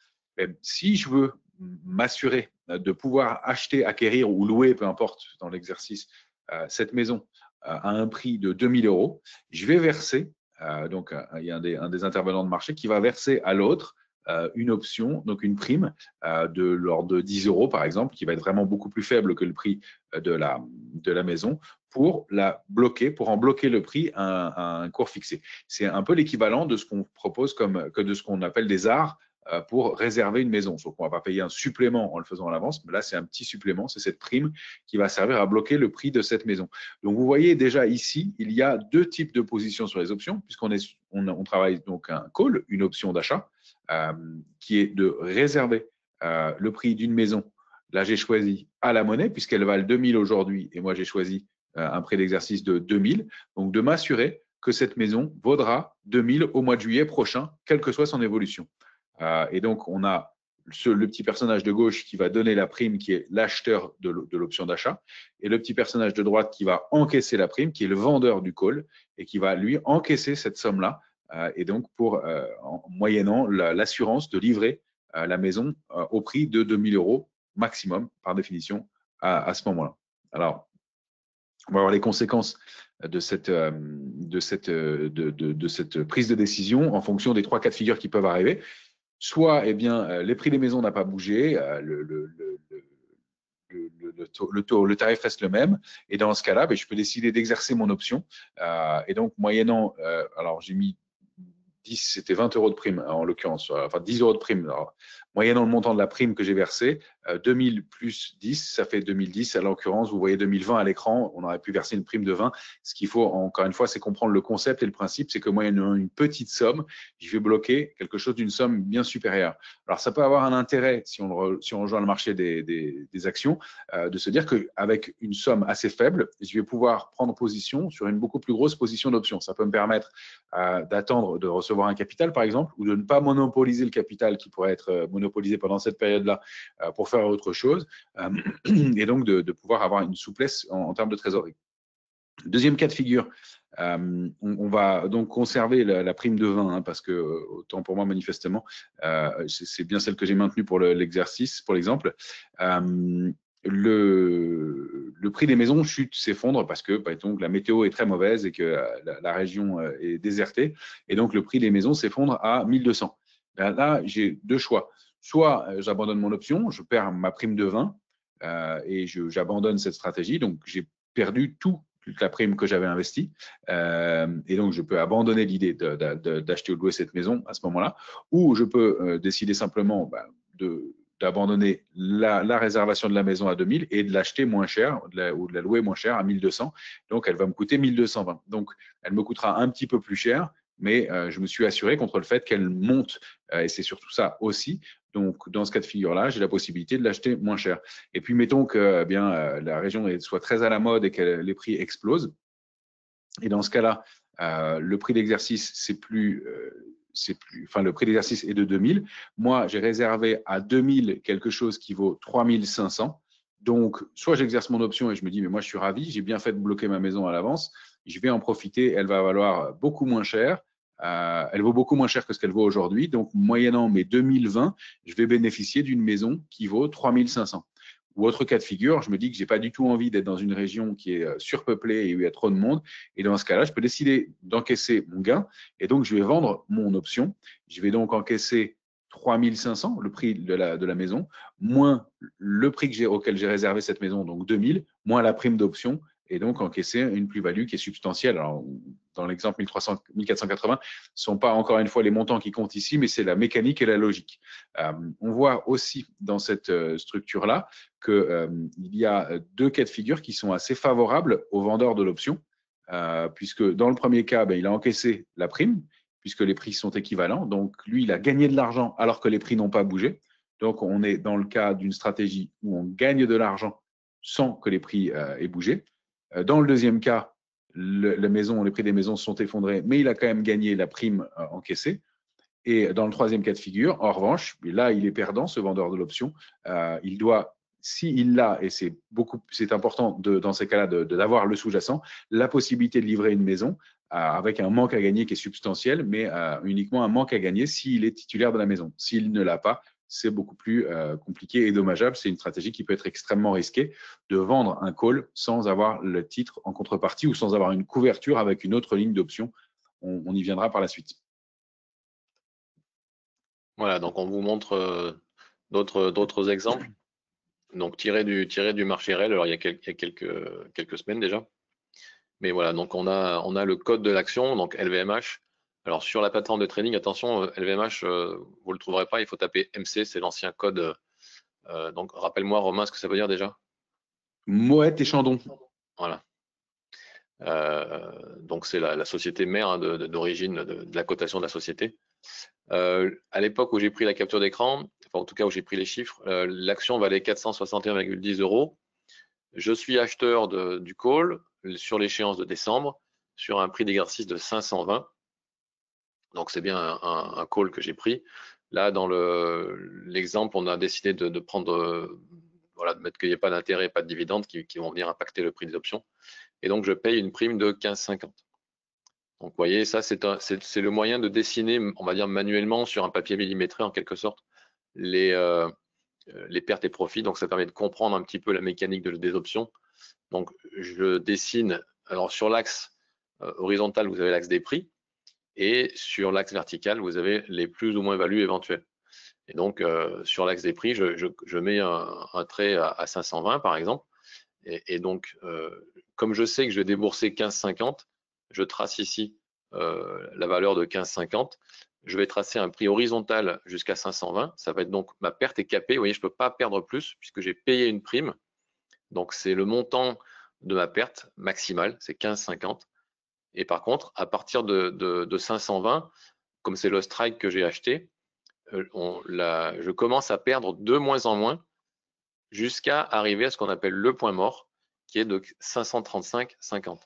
Si je veux m'assurer de pouvoir acheter, acquérir ou louer, peu importe dans l'exercice, cette maison à un prix de 2 000 €, je vais verser, donc il y a un des intervenants de marché qui va verser à l'autre une option, donc une prime de l'ordre de 10 € par exemple, qui va être vraiment beaucoup plus faible que le prix de la maison, pour en bloquer le prix à un cours fixé. C'est un peu l'équivalent de ce qu'on propose de ce qu'on appelle des ARR, pour réserver une maison. Sauf qu'on ne va pas payer un supplément en le faisant à l'avance, mais là, c'est un petit supplément, c'est cette prime qui va servir à bloquer le prix de cette maison. Donc, vous voyez déjà ici, il y a deux types de positions sur les options, puisqu'on travaille donc un call, une option d'achat, qui est de réserver le prix d'une maison. Là, j'ai choisi à la monnaie, puisqu'elle valent 2000 aujourd'hui, et moi, j'ai choisi un prix d'exercice de 2000. Donc, de m'assurer que cette maison vaudra 2000 au mois de juillet prochain, quelle que soit son évolution. Et donc, on a le petit personnage de gauche qui va donner la prime, qui est l'acheteur de l'option d'achat, et le petit personnage de droite qui va encaisser la prime, qui est le vendeur du call, et qui va, lui, encaisser cette somme-là, et donc en moyennant l'assurance de livrer la maison au prix de 2000 € maximum, par définition, à ce moment-là. Alors, on va voir les conséquences de cette prise de décision en fonction des 3 cas de figure qui peuvent arriver. Soit, eh bien, les prix des maisons n'ont pas bougé, le tarif reste le même, et dans ce cas-là, je peux décider d'exercer mon option. Et donc, moyennant, alors j'ai mis 10, c'était 20 € de prime en l'occurrence, enfin 10 € de prime. Alors, moyennant le montant de la prime que j'ai versée, 2000 plus 10, ça fait 2010. À l'occurrence, vous voyez 2020 à l'écran, on aurait pu verser une prime de 20. Ce qu'il faut, encore une fois, c'est comprendre le concept et le principe, c'est que moyennant une petite somme, je vais bloquer quelque chose d'une somme bien supérieure. Alors, ça peut avoir un intérêt, si on rejoint le marché des actions, de se dire qu'avec une somme assez faible, je vais pouvoir prendre position sur une beaucoup plus grosse position d'option. Ça peut me permettre d'attendre de recevoir un capital, par exemple, ou de ne pas monopoliser le capital qui pourrait être monopolisé pendant cette période-là pour faire autre chose, et donc de pouvoir avoir une souplesse en termes de trésorerie. Deuxième cas de figure, on va donc conserver la prime de 20, parce que, autant pour moi, manifestement, c'est bien celle que j'ai maintenue pour l'exercice, pour l'exemple. Le prix des maisons chute, s'effondre parce que donc, la météo est très mauvaise et que la région est désertée. Et donc, le prix des maisons s'effondre à 1200. Là, j'ai deux choix. Soit j'abandonne mon option, je perds ma prime de 20 et j'abandonne cette stratégie. Donc, j'ai perdu toute la prime que j'avais investie. Et donc, je peux abandonner l'idée d'acheter ou de louer cette maison à ce moment-là. Ou je peux décider simplement d'abandonner la réservation de la maison à 2000 et de l'acheter moins cher ou de la louer moins cher à 1200. Donc, elle va me coûter 1220. Donc, elle me coûtera un petit peu plus cher, mais je me suis assuré contre le fait qu'elle monte. Et c'est surtout ça aussi. Donc, dans ce cas de figure-là, j'ai la possibilité de l'acheter moins cher. Et puis, mettons que la région soit très à la mode et que les prix explosent. Et dans ce cas-là, le prix d'exercice, le prix d'exercice est de 2000. Moi, j'ai réservé à 2000 quelque chose qui vaut 3500. Donc, soit j'exerce mon option et je me dis, mais moi, je suis ravi, j'ai bien fait de bloquer ma maison à l'avance. Je vais en profiter, elle va valoir beaucoup moins cher. Elle vaut beaucoup moins cher que ce qu'elle vaut aujourd'hui. Donc, moyennant mes 2020, je vais bénéficier d'une maison qui vaut 3500. Ou autre cas de figure, je me dis que je n'ai pas du tout envie d'être dans une région qui est surpeuplée et où il y a trop de monde. Et dans ce cas-là, je peux décider d'encaisser mon gain. Et donc, je vais vendre mon option. Je vais donc encaisser 3500, le prix de la maison, moins le prix auquel j'ai réservé cette maison, donc 2000, moins la prime d'option, et donc encaisser une plus-value qui est substantielle. Alors, dans l'exemple 1480, ce ne sont pas encore une fois les montants qui comptent ici, mais c'est la mécanique et la logique. On voit aussi dans cette structure-là qu'il y a deux cas de figure qui sont assez favorables aux vendeurs de l'option, puisque dans le premier cas, il a encaissé la prime, puisque les prix sont équivalents. Donc, lui, il a gagné de l'argent alors que les prix n'ont pas bougé. Donc, on est dans le cas d'une stratégie où on gagne de l'argent sans que les prix aient bougé. Dans le deuxième cas, les prix des maisons sont effondrés, mais il a quand même gagné la prime encaissée. Et dans le troisième cas de figure, en revanche, là, il est perdant, ce vendeur de l'option. Il doit, s'il l'a, et c'est important dans ces cas-là d'avoir le sous-jacent, la possibilité de livrer une maison avec un manque à gagner qui est substantiel, mais uniquement un manque à gagner s'il est titulaire de la maison. S'il ne l'a pas, c'est beaucoup plus compliqué et dommageable. C'est une stratégie qui peut être extrêmement risquée de vendre un call sans avoir le titre en contrepartie ou sans avoir une couverture avec une autre ligne d'option. On y viendra par la suite. Voilà, donc on vous montre d'autres exemples. Donc tiré du marché réel, alors il y a quelques semaines déjà. Mais voilà, donc on a le code de l'action, donc LVMH, Alors sur la plateforme de trading, attention, LVMH, vous le trouverez pas, il faut taper MC, c'est l'ancien code. Donc rappelle-moi Romain ce que ça veut dire déjà. Moët et Chandon. Voilà. Donc c'est la société mère hein, d'origine de la cotation de la société. À l'époque où j'ai pris la capture d'écran, enfin en tout cas où j'ai pris les chiffres, l'action valait 461,10 €. Je suis acheteur du call sur l'échéance de décembre sur un prix d'exercice de 520. Donc c'est bien un call que j'ai pris. Là, dans l'exemple, on a décidé de prendre, voilà, de mettre qu'il n'y ait pas d'intérêt, pas de dividendes qui vont venir impacter le prix des options. Et donc je paye une prime de 15,50. Donc vous voyez, ça c'est le moyen de dessiner, on va dire manuellement sur un papier millimétré en quelque sorte, les pertes et profits. Donc ça permet de comprendre un petit peu la mécanique des options. Donc je dessine, alors sur l'axe horizontal, vous avez l'axe des prix. Et sur l'axe vertical, vous avez les plus ou moins values éventuelles. Et donc, sur l'axe des prix, je mets un trait à 520 par exemple. Et donc, comme je sais que je vais débourser 15,50, je trace ici la valeur de 15,50. Je vais tracer un prix horizontal jusqu'à 520. Ça va être donc ma perte est capée. Vous voyez, je ne peux pas perdre plus puisque j'ai payé une prime. Donc, c'est le montant de ma perte maximale, c'est 15,50. Et par contre, à partir de 520, comme c'est le strike que j'ai acheté, je commence à perdre de moins en moins jusqu'à arriver à ce qu'on appelle le point mort, qui est de 535,50.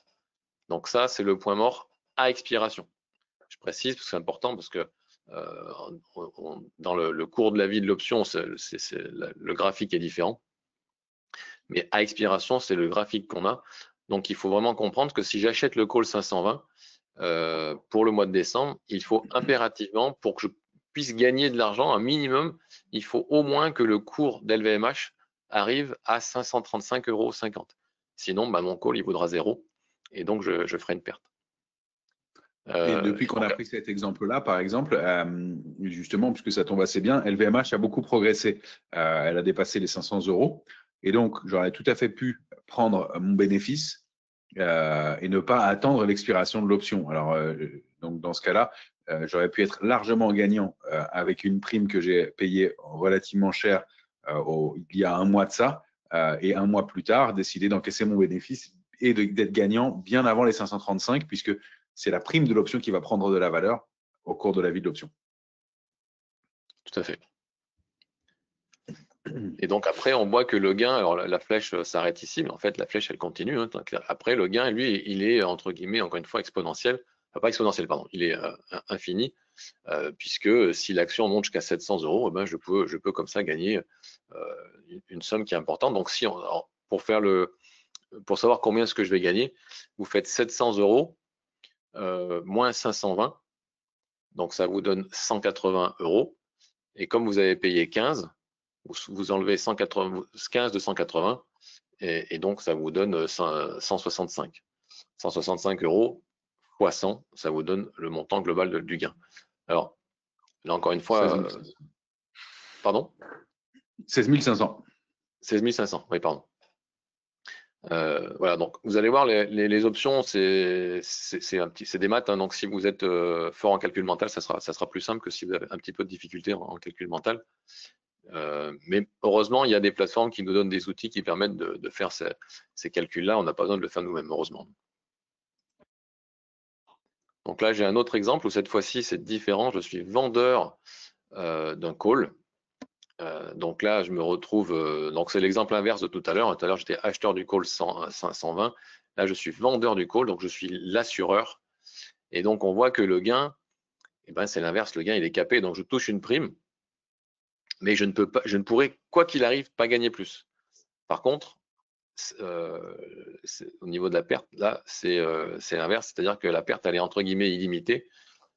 Donc ça, c'est le point mort à expiration. Je précise parce que c'est important parce que dans le cours de la vie de l'option, le graphique est différent. Mais à expiration, c'est le graphique qu'on a. Donc il faut vraiment comprendre que si j'achète le call 520, pour le mois de décembre, il faut impérativement, pour que je puisse gagner de l'argent, un minimum, il faut au moins que le cours d'LVMH arrive à 535,50 €. Sinon, bah, mon call, il vaudra 0 et donc je ferai une perte. Et depuis qu'on a pris cet exemple-là, par exemple, justement, puisque ça tombe assez bien, LVMH a beaucoup progressé. Elle a dépassé les 500 €. Et donc, j'aurais tout à fait pu prendre mon bénéfice et ne pas attendre l'expiration de l'option. Alors, donc dans ce cas-là, j'aurais pu être largement gagnant avec une prime que j'ai payée relativement cher il y a un mois de ça, et un mois plus tard, décider d'encaisser mon bénéfice et d'être gagnant bien avant les 535, puisque c'est la prime de l'option qui va prendre de la valeur au cours de la vie de l'option. Tout à fait. Et donc après, on voit que le gain, alors la flèche s'arrête ici, mais en fait, la flèche, elle continue. Hein. Après, le gain, lui, il est, entre guillemets, encore une fois, exponentiel. Enfin, pas exponentiel, pardon, il est infini, puisque si l'action monte jusqu'à 700 €, eh ben, je peux comme ça gagner une somme qui est importante. Donc, si pour savoir combien est-ce que je vais gagner, vous faites 700 € moins 520, donc ça vous donne 180 €. Et comme vous avez payé 15, vous enlevez 15 de 180 et donc ça vous donne 165. 165 € fois 100, ça vous donne le montant global du gain. Alors, là encore une fois, 16 500. Pardon 16 500. 16 500, oui, pardon. Voilà, donc vous allez voir les options, c'est des maths, hein, donc si vous êtes fort en calcul mental, ça sera plus simple que si vous avez un petit peu de difficulté en calcul mental. Mais heureusement, il y a des plateformes qui nous donnent des outils qui permettent de faire ces calculs-là. On n'a pas besoin de le faire nous-mêmes, heureusement. Donc là, j'ai un autre exemple où cette fois-ci, c'est différent. Je suis vendeur d'un call. Donc là, je me retrouve, donc c'est l'exemple inverse de tout à l'heure. Tout à l'heure, j'étais acheteur du call 120. Là, je suis vendeur du call, donc je suis l'assureur. Et donc, on voit que le gain, eh ben, c'est l'inverse. Le gain, il est capé, donc je touche une prime. Mais je ne pourrais, quoi qu'il arrive, pas gagner plus. Par contre, au niveau de la perte, là, c'est l'inverse, c'est-à-dire que la perte, elle est entre guillemets illimitée,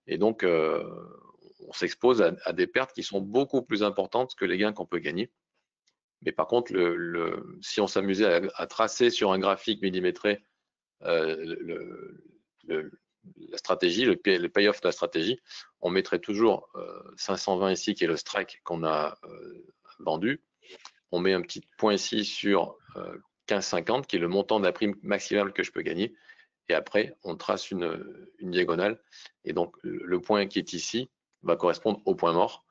et donc on s'expose à des pertes qui sont beaucoup plus importantes que les gains qu'on peut gagner. Mais par contre, si on s'amusait à tracer sur un graphique millimétré la stratégie, le payoff de la stratégie, on mettrait toujours 520 ici, qui est le strike qu'on a vendu. On met un petit point ici sur 15,50, qui est le montant de la prime maximale que je peux gagner. et après, on trace une diagonale. Et donc, le point qui est ici va correspondre au point mort.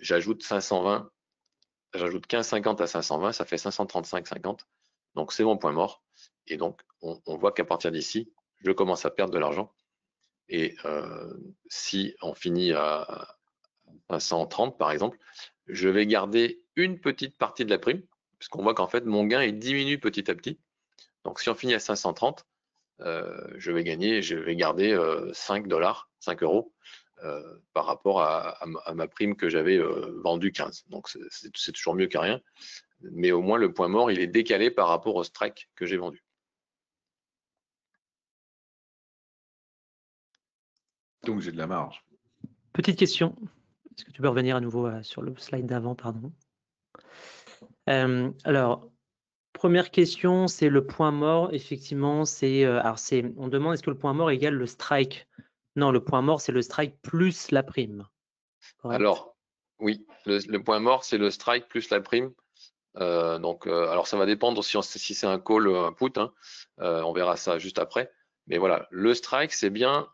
J'ajoute 520, j'ajoute 15,50 à 520, ça fait 535,50. Donc, c'est mon point mort. Et donc, on voit qu'à partir d'ici, je commence à perdre de l'argent. Et si on finit à 530, par exemple, je vais garder une petite partie de la prime, puisqu'on voit qu'en fait, mon gain il diminue petit à petit. Donc, si on finit à 530, je vais garder 5 dollars, 5 euros par rapport à ma prime que j'avais vendue 15. Donc, c'est toujours mieux qu'à rien. Mais au moins, le point mort, il est décalé par rapport au strike que j'ai vendu. Donc, j'ai de la marge. Petite question. Est-ce que tu peux revenir à nouveau sur le slide d'avant, pardon. Alors, première question, c'est le point mort. Effectivement, on demande est-ce que le point mort égale le strike? Non, le point mort, c'est le strike plus la prime. Correct. Alors, oui, le point mort, c'est le strike plus la prime. Alors ça va dépendre si c'est un call, un put, hein. On verra ça juste après. Mais voilà, le strike, c'est bien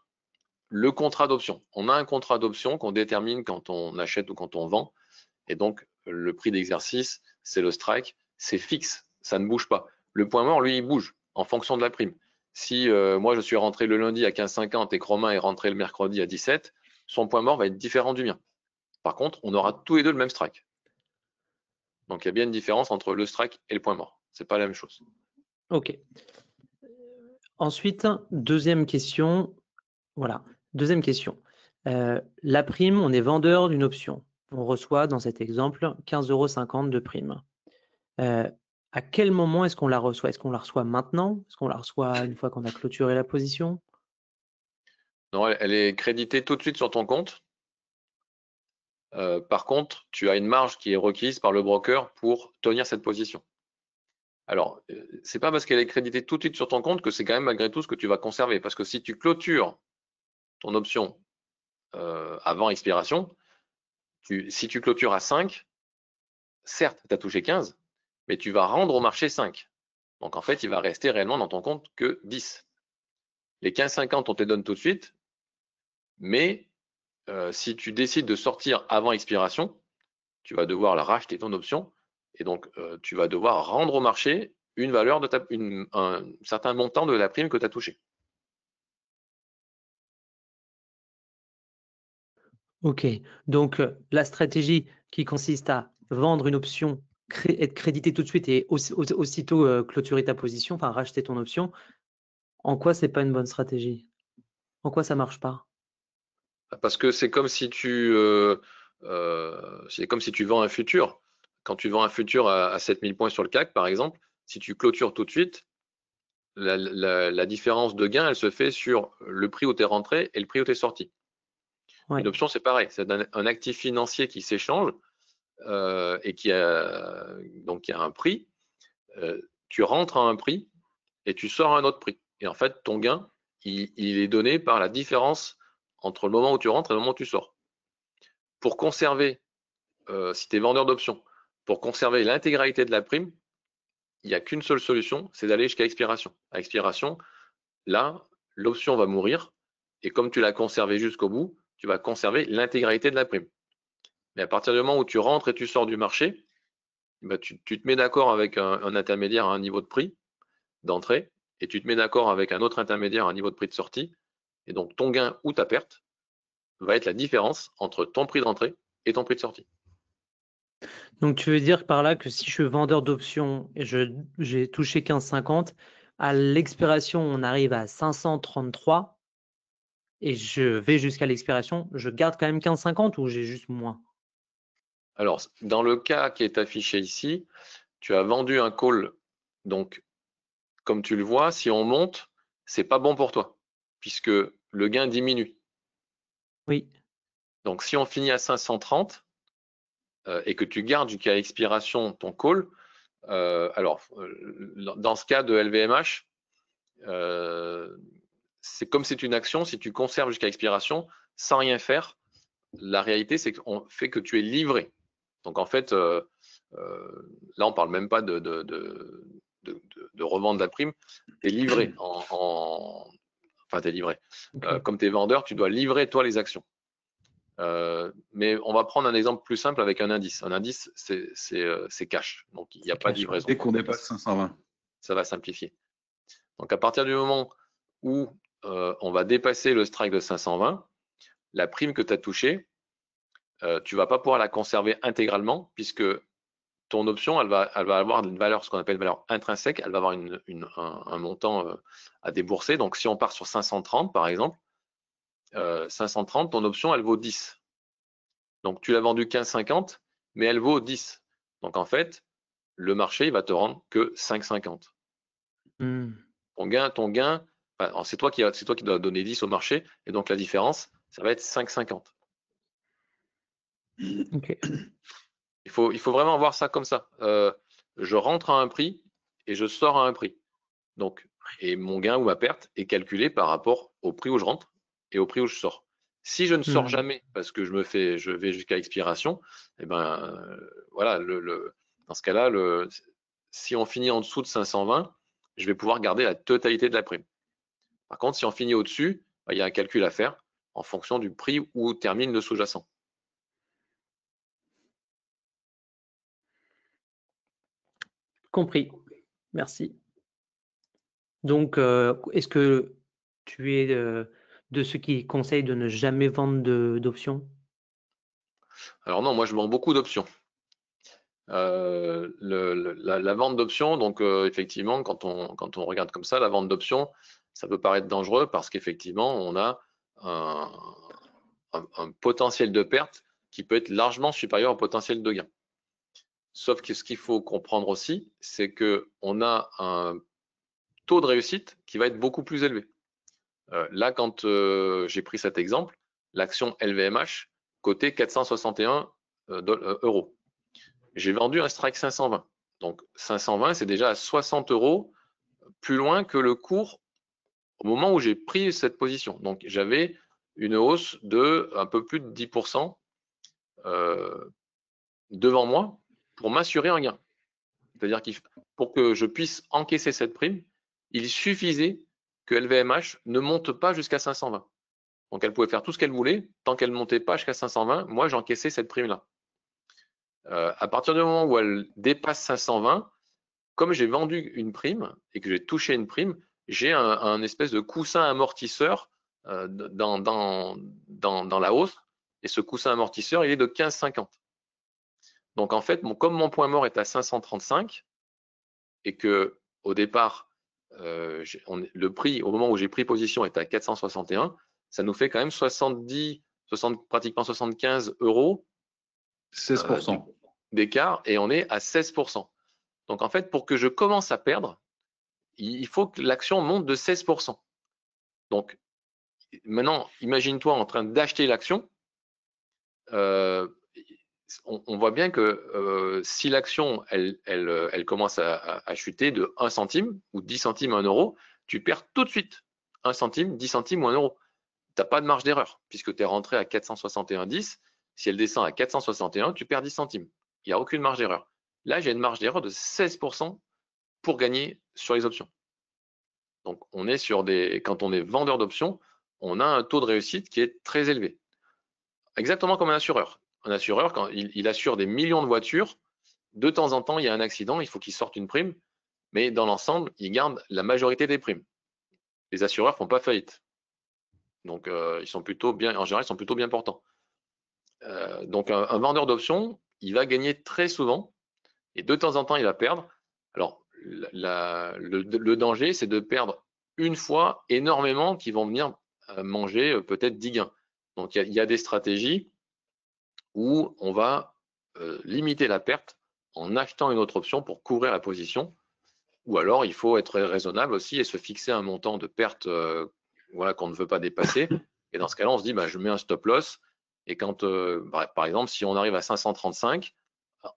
le contrat d'option. On a un contrat d'option qu'on détermine quand on achète ou quand on vend. Et donc, le prix d'exercice, c'est le strike, c'est fixe, ça ne bouge pas. Le point mort, lui, il bouge en fonction de la prime. Si moi, je suis rentré le lundi à 15,50 et que Romain est rentré le mercredi à 17, son point mort va être différent du mien. Par contre, on aura tous les deux le même strike. Donc, il y a bien une différence entre le strike et le point mort. Ce n'est pas la même chose. OK. Ensuite, deuxième question. Voilà, deuxième question. La prime, on est vendeur d'une option. On reçoit, dans cet exemple, 15,50 € de prime. À quel moment est-ce qu'on la reçoit? Est-ce qu'on la reçoit maintenant? Est-ce qu'on la reçoit une fois qu'on a clôturé la position? Non, elle est créditée tout de suite sur ton compte. Par contre, tu as une marge qui est requise par le broker pour tenir cette position. Alors, c'est pas parce qu'elle est créditée tout de suite sur ton compte que c'est quand même malgré tout ce que tu vas conserver. Parce que si tu clôtures ton option avant expiration, si tu clôtures à 5, certes, tu as touché 15, mais tu vas rendre au marché 5. Donc en fait, il va rester réellement dans ton compte que 10. Les 15,50, on te les donne tout de suite, mais si tu décides de sortir avant expiration, tu vas devoir la racheter ton option et donc tu vas devoir rendre au marché une valeur de un certain montant de la prime que tu as touché. OK, donc la stratégie qui consiste à vendre une option, être crédité tout de suite et aussitôt clôturer ta position, enfin racheter ton option, en quoi c'est pas une bonne stratégie? En quoi ça marche pas? Parce que c'est comme si tu vends un futur. Quand tu vends un futur à 7000 points sur le CAC, par exemple, si tu clôtures tout de suite, la différence de gain, elle se fait sur le prix où tu es rentré et le prix où tu es sorti. Ouais. Une option, c'est pareil, c'est un actif financier qui s'échange et qui a un prix. Tu rentres à un prix et tu sors à un autre prix. Et en fait, ton gain, il est donné par la différence entre le moment où tu rentres et le moment où tu sors. Pour conserver, si tu es vendeur d'options, pour conserver l'intégralité de la prime, il n'y a qu'une seule solution, c'est d'aller jusqu'à expiration. À expiration, là, l'option va mourir et comme tu l'as conservé jusqu'au bout, tu vas conserver l'intégralité de la prime. Mais à partir du moment où tu rentres et tu sors du marché, bah, tu te mets d'accord avec un intermédiaire à un niveau de prix d'entrée et tu te mets d'accord avec un autre intermédiaire à un niveau de prix de sortie. Et donc, ton gain ou ta perte va être la différence entre ton prix d'entrée et ton prix de sortie. Donc tu veux dire par là que si je suis vendeur d'options et j'ai touché 15,50, à l'expiration, on arrive à 533 et je vais jusqu'à l'expiration, je garde quand même 15,50 ou j'ai juste moins? Alors, dans le cas qui est affiché ici, tu as vendu un call. Donc, comme tu le vois, si on monte, c'est pas bon pour toi puisque le gain diminue. Oui. Donc, si on finit à 530 et que tu gardes jusqu'à l'expiration ton call, dans ce cas de LVMH, c'est comme c'est une action, si tu conserves jusqu'à expiration sans rien faire, la réalité c'est qu'on fait que tu es livré. Donc en fait, là on parle même pas de revendre la prime, tu es livré enfin, tu es livré. Ok. Comme tu es vendeur, tu dois livrer toi les actions. Mais on va prendre un exemple plus simple avec un indice. Un indice, c'est cash, donc il n'y a pas de cash, ouais. livraison. Dès qu'on dépasse 520. Ça va simplifier. Donc à partir du moment où on va dépasser le strike de 520, la prime que tu as touchée, tu ne vas pas pouvoir la conserver intégralement puisque ton option, elle va avoir une valeur, ce qu'on appelle une valeur intrinsèque, elle va avoir un montant à débourser. Donc si on part sur 530 par exemple, 530, ton option, elle vaut 10. Donc tu l'as vendue 15,50, mais elle vaut 10. Donc en fait, le marché, il va te rendre que 5,50. Hmm. Ton gain, enfin, c'est toi qui dois donner 10 au marché, et donc la différence, ça va être 5,50. Ok. Il faut vraiment voir ça comme ça. Je rentre à un prix et je sors à un prix. Donc, et mon gain ou ma perte est calculé par rapport au prix où je rentre et au prix où je sors. Si je ne sors jamais parce que je vais jusqu'à expiration, eh ben voilà, dans ce cas-là, si on finit en dessous de 520, je vais pouvoir garder la totalité de la prime. Par contre, si on finit au-dessus, il y a un calcul à faire en fonction du prix où termine le sous-jacent. Compris. Merci. Donc, est-ce que tu es de ceux qui conseillent de ne jamais vendre d'options? Alors non, moi je vends beaucoup d'options. La vente d'options, donc effectivement, quand on regarde comme ça, la vente d'options, ça peut paraître dangereux parce qu'effectivement, on a un potentiel de perte qui peut être largement supérieur au potentiel de gain. Sauf que ce qu'il faut comprendre aussi, c'est qu'on a un taux de réussite qui va être beaucoup plus élevé. Là, quand j'ai pris cet exemple, l'action LVMH cotait 461 euros. J'ai vendu un strike 520. Donc 520, c'est déjà à 60 euros plus loin que le cours au moment où j'ai pris cette position. Donc j'avais une hausse de un peu plus de 10% devant moi pour m'assurer un gain. C'est-à-dire que pour que je puisse encaisser cette prime, il suffisait que LVMH ne monte pas jusqu'à 520. Donc elle pouvait faire tout ce qu'elle voulait, tant qu'elle ne montait pas jusqu'à 520, moi j'encaissais cette prime-là. À partir du moment où elle dépasse 520, comme j'ai vendu une prime et que j'ai touché une prime, j'ai un espèce de coussin amortisseur dans la hausse. Et ce coussin amortisseur, il est de 15,50. Donc en fait, comme mon point mort est à 535 et que au départ, le prix au moment où j'ai pris position est à 461, ça nous fait quand même pratiquement 75 euros 16%. d'écart et on est à 16%. Donc en fait, pour que je commence à perdre, il faut que l'action monte de 16%. Donc maintenant, imagine-toi en train d'acheter l'action. On voit bien que si l'action elle commence à chuter de 1 centime ou 10 centimes à 1 euro, tu perds tout de suite 1 centime, 10 centimes ou 1 euro. Tu n'as pas de marge d'erreur puisque tu es rentré à 461,10. Si elle descend à 461, tu perds 10 centimes. Il n'y a aucune marge d'erreur. Là, j'ai une marge d'erreur de 16% pour gagner sur les options. Donc, on est quand on est vendeur d'options, on a un taux de réussite qui est très élevé. Exactement comme un assureur. Un assureur, quand il assure des millions de voitures, de temps en temps, il y a un accident, il faut qu'il sorte une prime, mais dans l'ensemble, il garde la majorité des primes. Les assureurs ne font pas faillite. Donc, ils sont plutôt bien, en général, ils sont plutôt bien portants. Donc, un vendeur d'options, il va gagner très souvent et de temps en temps, il va perdre. Alors, le danger, c'est de perdre une fois énormément qui vont venir manger peut-être 10 gains. Donc, il y a des stratégies où on va limiter la perte en achetant une autre option pour couvrir la position. Ou alors, il faut être raisonnable aussi et se fixer un montant de perte voilà, qu'on ne veut pas dépasser. Et dans ce cas-là, on se dit, je mets un stop loss. Et quand, par exemple, si on arrive à 535,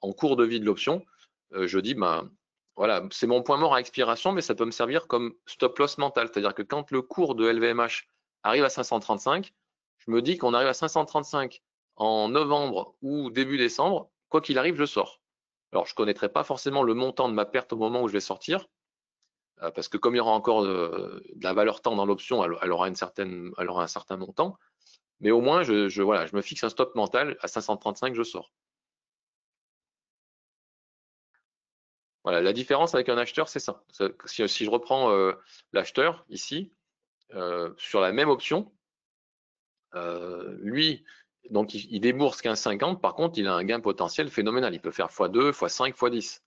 en cours de vie de l'option, je dis, voilà, c'est mon point mort à expiration, mais ça peut me servir comme stop loss mental. C'est-à-dire que quand le cours de LVMH arrive à 535, je me dis qu'on arrive à 535 en novembre ou début décembre, quoi qu'il arrive, je sors. Alors, je ne connaîtrai pas forcément le montant de ma perte au moment où je vais sortir, parce que comme il y aura encore de la valeur temps dans l'option, elle aura un certain montant. Mais au moins, voilà, je me fixe un stop mental à 535, je sors. Voilà, la différence avec un acheteur, c'est ça. Si je reprends l'acheteur ici, sur la même option, lui, donc il débourse 15,50, par contre, il a un gain potentiel phénoménal. Il peut faire x2, x5, x10.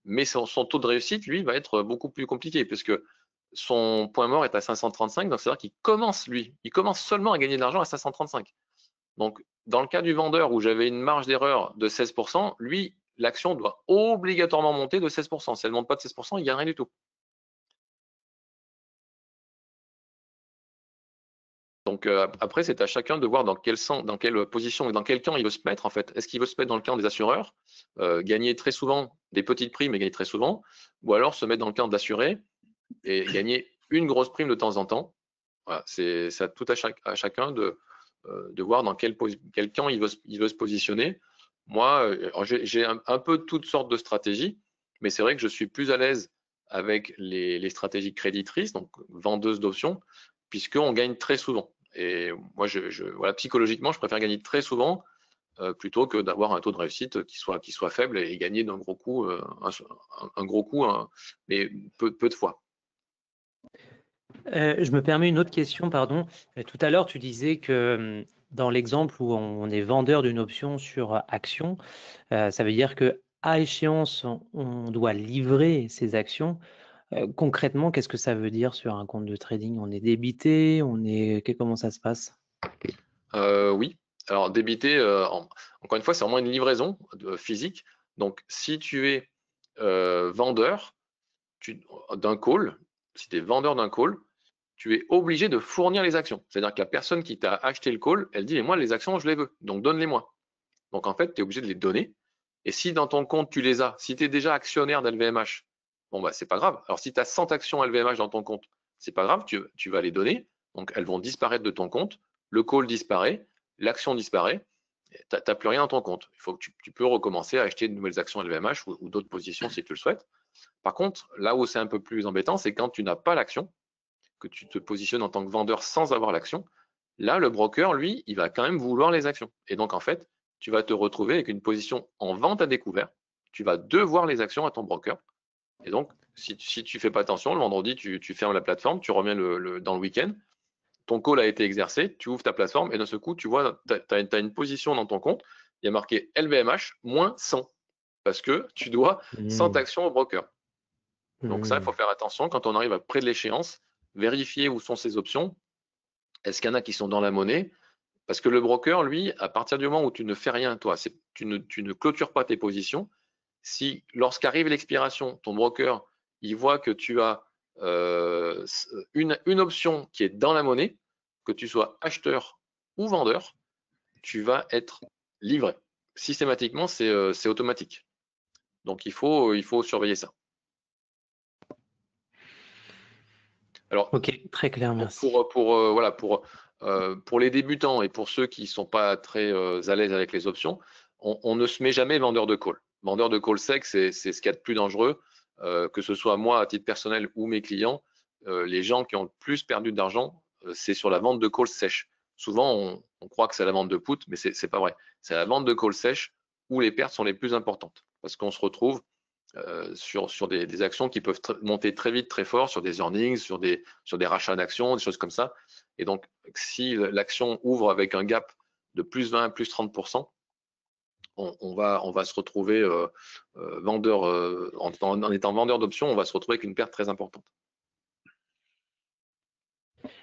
Mais son taux de réussite, lui, va être beaucoup plus compliqué, puisque son point mort est à 535, donc c'est-à-dire qu'il commence, lui, il commence seulement à gagner de l'argent à 535. Donc, dans le cas du vendeur où j'avais une marge d'erreur de 16%, lui, l'action doit obligatoirement monter de 16%. Si elle ne monte pas de 16%, il n'y a rien du tout. Donc après, c'est à chacun de voir dans quelle position et dans quel camp il veut se mettre en fait. Est-ce qu'il veut se mettre dans le camp des assureurs, gagner très souvent des petites primes et gagner très souvent, ou alors se mettre dans le camp d'assurés et gagner une grosse prime de temps en temps. Voilà, c'est tout à chacun de voir dans quel camp il veut se positionner. Moi, j'ai un peu toutes sortes de stratégies, mais c'est vrai que je suis plus à l'aise avec les stratégies créditrices, donc vendeuses d'options, puisqu'on gagne très souvent. Et moi, voilà, psychologiquement, je préfère gagner très souvent plutôt que d'avoir un taux de réussite qui soit faible et gagner d'un gros coup, un gros coup, mais peu de fois. Je me permets une autre question, pardon. Tout à l'heure, tu disais que dans l'exemple où on est vendeur d'une option sur action, ça veut dire que à échéance, on doit livrer ces actions. Concrètement, qu'est-ce que ça veut dire sur un compte de trading? On est débité, comment ça se passe? Oui. Alors débité, encore une fois, c'est vraiment une livraison physique. Donc si tu es vendeur d'un call, si tu es vendeur d'un call, tu es obligé de fournir les actions. C'est-à-dire que la personne qui t'a acheté le call, elle dit, mais moi, les actions, je les veux, donc donne-les-moi. Donc en fait, tu es obligé de les donner. Et si dans ton compte, tu les as, si tu es déjà actionnaire d'LVMH, bon, bah, c'est pas grave. Alors si tu as 100 actions LVMH dans ton compte, c'est pas grave, tu vas les donner. Donc elles vont disparaître de ton compte. Le call disparaît, l'action disparaît. Tu n'as plus rien dans ton compte. Il faut que tu peux recommencer à acheter de nouvelles actions LVMH ou d'autres positions si tu le souhaites. Par contre, là où c'est un peu plus embêtant, c'est quand tu n'as pas l'action, que tu te positionnes en tant que vendeur sans avoir l'action. Là, le broker, lui, il va quand même vouloir les actions. Et donc, en fait, tu vas te retrouver avec une position en vente à découvert. Tu vas devoir les actions à ton broker. Et donc, si tu ne fais pas attention, le vendredi, tu fermes la plateforme, tu reviens dans le week-end, ton call a été exercé, tu ouvres ta plateforme et d'un seul coup, tu vois, tu as une position dans ton compte, il y a marqué LVMH moins 100 parce que tu dois 100 actions au broker. Donc ça, il faut faire attention quand on arrive à près de l'échéance, vérifier où sont ces options. Est-ce qu'il y en a qui sont dans la monnaie? Parce que le broker, lui, à partir du moment où tu ne fais rien, toi, tu ne clôtures pas tes positions, si lorsqu'arrive l'expiration, ton broker, il voit que tu as une option qui est dans la monnaie, que tu sois acheteur ou vendeur, tu vas être livré. Systématiquement, c'est automatique. Donc, il faut surveiller ça. Alors, ok, très clair, merci. Pour les débutants et pour ceux qui ne sont pas très à l'aise avec les options, on ne se met jamais vendeur de call. Vendeur de call sec, c'est ce qu'il y a de plus dangereux, que ce soit moi à titre personnel ou mes clients. Les gens qui ont le plus perdu d'argent, c'est sur la vente de call sèche. Souvent, on croit que c'est la vente de put, mais c'est pas vrai. C'est la vente de call sèche où les pertes sont les plus importantes parce qu'on se retrouve sur des actions qui peuvent monter très vite, très fort, sur des earnings, sur des rachats d'actions, des choses comme ça. Et donc, si l'action ouvre avec un gap de plus 20, plus 30%, on va se retrouver vendeur, en étant vendeur d'options, on va se retrouver avec une perte très importante.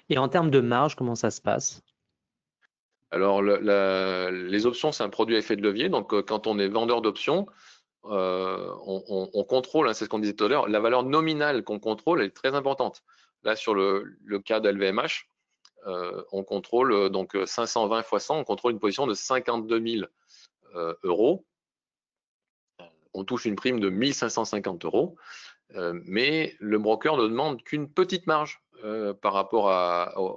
Et en termes de marge, comment ça se passe? Alors, les options, c'est un produit à effet de levier. Donc, quand on est vendeur d'options, on contrôle, hein, c'est ce qu'on disait tout à l'heure, la valeur nominale qu'on contrôle est très importante. Là, sur le cas d'LVMH, on contrôle donc 520 x 100, on contrôle une position de 52 000 euros. On touche une prime de 1 550 euros, mais le broker ne demande qu'une petite marge par rapport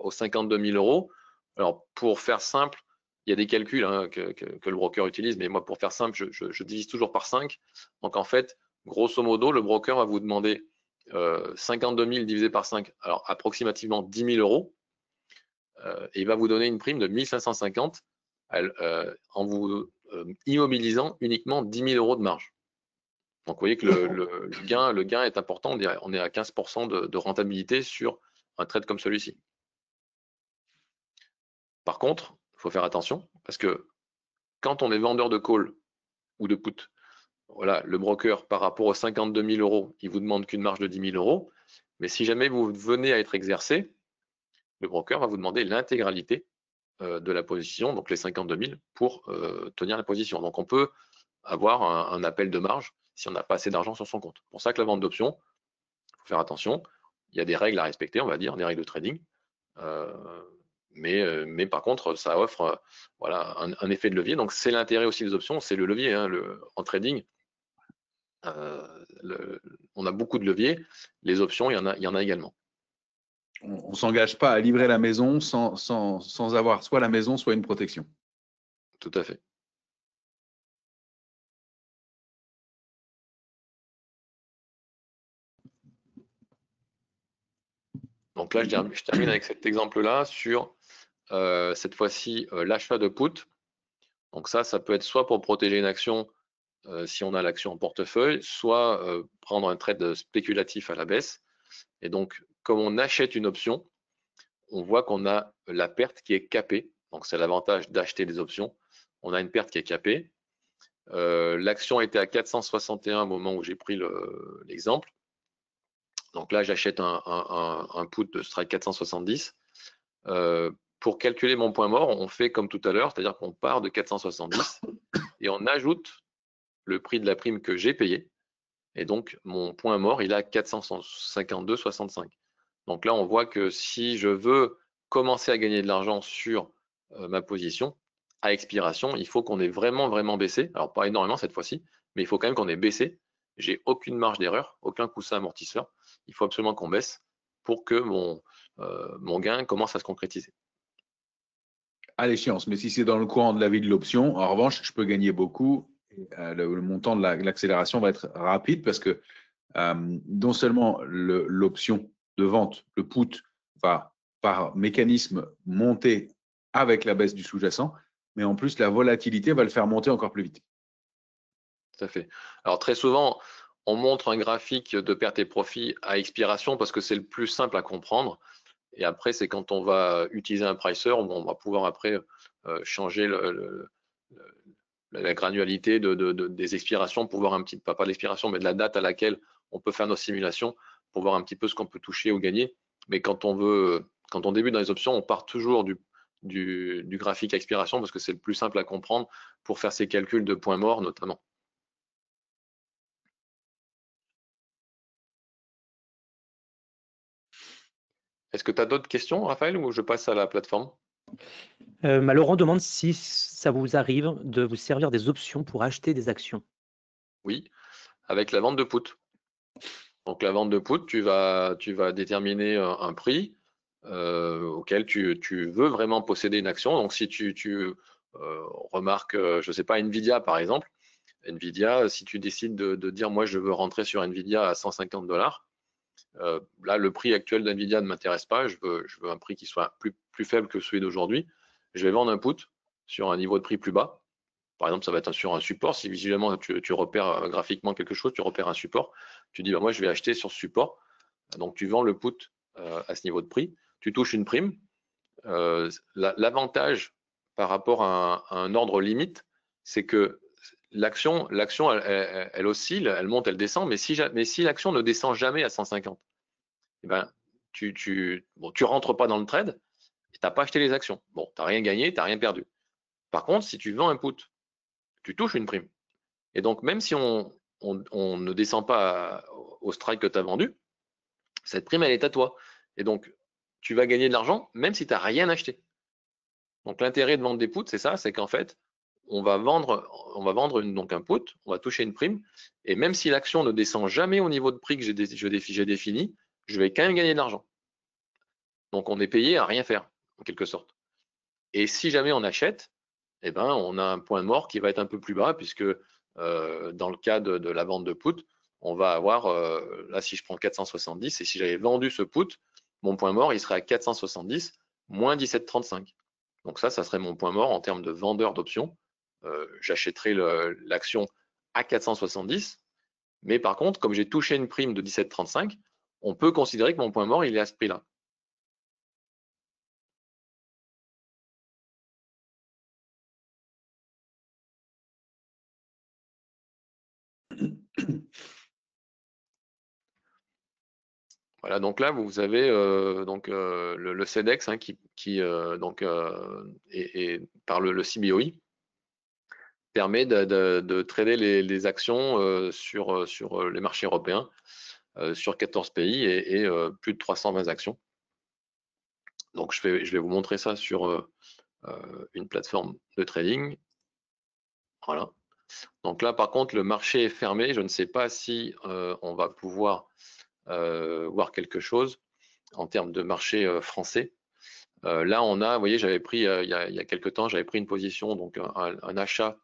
aux 52 000 euros. Alors, pour faire simple, il y a des calculs hein, que le broker utilise, mais moi, pour faire simple, je divise toujours par 5. Donc, en fait, grosso modo, le broker va vous demander 52 000 divisé par 5, alors approximativement 10 000 euros, et il va vous donner une prime de 1550 en vous immobilisant uniquement 10 000 euros de marge. Donc vous voyez que le gain est important, on est à 15% de rentabilité sur un trade comme celui-ci. Par contre, il faut faire attention parce que quand on est vendeur de call ou de put, voilà, le broker par rapport aux 52 000 euros, il vous demande qu'une marge de 10 000 euros. Mais si jamais vous venez à être exercé, le broker va vous demander l'intégralité de la position, donc les 52 000, pour tenir la position. Donc on peut avoir un appel de marge si on n'a pas assez d'argent sur son compte. C'est pour ça que la vente d'options, il faut faire attention. Il y a des règles à respecter, on va dire, des règles de trading. Mais par contre, ça offre voilà, un effet de levier. Donc c'est l'intérêt aussi des options, c'est le levier. Hein, en trading, on a beaucoup de leviers. Les options, il y en a également. On ne s'engage pas à livrer la maison sans avoir soit la maison, soit une protection. Tout à fait. Donc là, je termine avec cet exemple-là sur cette fois-ci l'achat de put. Donc ça peut être soit pour protéger une action si on a l'action en portefeuille, soit prendre un trade spéculatif à la baisse. Et donc, comme on achète une option, on voit qu'on a la perte qui est capée. Donc c'est l'avantage d'acheter des options. On a une perte qui est capée. L'action était à 461 au moment où j'ai pris l'exemple. Donc là, j'achète un put de strike 470. Pour calculer mon point mort, on fait comme tout à l'heure, c'est-à-dire qu'on part de 470 et on ajoute le prix de la prime que j'ai payé. Et donc, mon point mort, il est à 452,65. Donc là, on voit que si je veux commencer à gagner de l'argent sur ma position, à expiration, il faut qu'on ait vraiment, vraiment baissé. Alors, pas énormément cette fois-ci, mais il faut quand même qu'on ait baissé. J'ai aucune marge d'erreur, aucun coussin amortisseur. Il faut absolument qu'on baisse pour que mon gain commence à se concrétiser. À l'échéance, mais si c'est dans le courant de la vie de l'option, en revanche, je peux gagner beaucoup. Le montant de l'accélération va être rapide parce que non seulement l'option de vente, le put, va par mécanisme monter avec la baisse du sous-jacent, mais en plus, la volatilité va le faire monter encore plus vite. Tout à fait. Alors très souvent, on montre un graphique de perte et profit à expiration parce que c'est le plus simple à comprendre. Et après, c'est quand on va utiliser un pricer, on va pouvoir après changer la granularité des expirations pour voir un petit peu, pas l'expiration, mais de la date à laquelle on peut faire nos simulations pour voir un petit peu ce qu'on peut toucher ou gagner. Mais quand on débute dans les options, on part toujours du graphique à expiration parce que c'est le plus simple à comprendre pour faire ces calculs de points morts notamment. Est-ce que tu as d'autres questions, Raphaël, ou je passe à la plateforme? Laurent demande si ça vous arrive de vous servir des options pour acheter des actions. Oui, avec la vente de put. Donc la vente de put, tu vas déterminer un prix auquel tu veux vraiment posséder une action. Donc si tu remarques, je ne sais pas, Nvidia par exemple, Nvidia, si tu décides de dire moi je veux rentrer sur Nvidia à 150 $, là le prix actuel d'Nvidia ne m'intéresse pas, je veux un prix qui soit plus faible que celui d'aujourd'hui. Je vais vendre un put sur un niveau de prix plus bas. Par exemple, ça va être sur un support. Si visuellement tu repères graphiquement quelque chose, tu repères un support, tu dis bah, moi je vais acheter sur ce support. Donc tu vends le put à ce niveau de prix, tu touches une prime. L'avantage par rapport à un ordre limite, c'est que l'action elle oscille, elle monte, elle descend, mais si l'action ne descend jamais à 150, eh ben, tu rentres pas dans le trade et tu n'as pas acheté les actions. Bon, tu n'as rien gagné, tu n'as rien perdu. Par contre, si tu vends un put, tu touches une prime. Et donc, même si on ne descend pas au strike que tu as vendu, cette prime, elle est à toi. Et donc, tu vas gagner de l'argent même si tu n'as rien acheté. Donc, l'intérêt de vendre des puts, c'est ça, c'est qu'en fait, on va vendre donc un put, on va toucher une prime, et même si l'action ne descend jamais au niveau de prix que j'ai défini, je vais quand même gagner de l'argent. Donc, on est payé à rien faire, en quelque sorte. Et si jamais on achète, eh ben, on a un point mort qui va être un peu plus bas, puisque dans le cas de la vente de put, on va avoir, là si je prends 470, et si j'avais vendu ce put, mon point mort il serait à 470 moins 17,35. Donc ça serait mon point mort en termes de vendeur d'options. J'achèterai l'action à 470, mais par contre, comme j'ai touché une prime de 17,35, on peut considérer que mon point mort il est à ce prix-là. Voilà, donc là vous avez le CEDEX hein, qui par le CBOE permet de trader les actions sur les marchés européens sur 14 pays et plus de 320 actions. Donc je vais vous montrer ça sur une plateforme de trading. Voilà. Donc là par contre le marché est fermé, je ne sais pas si on va pouvoir voir quelque chose en termes de marché français. Là on a, vous voyez, j'avais pris il y a quelques temps, j'avais pris une position, donc un achat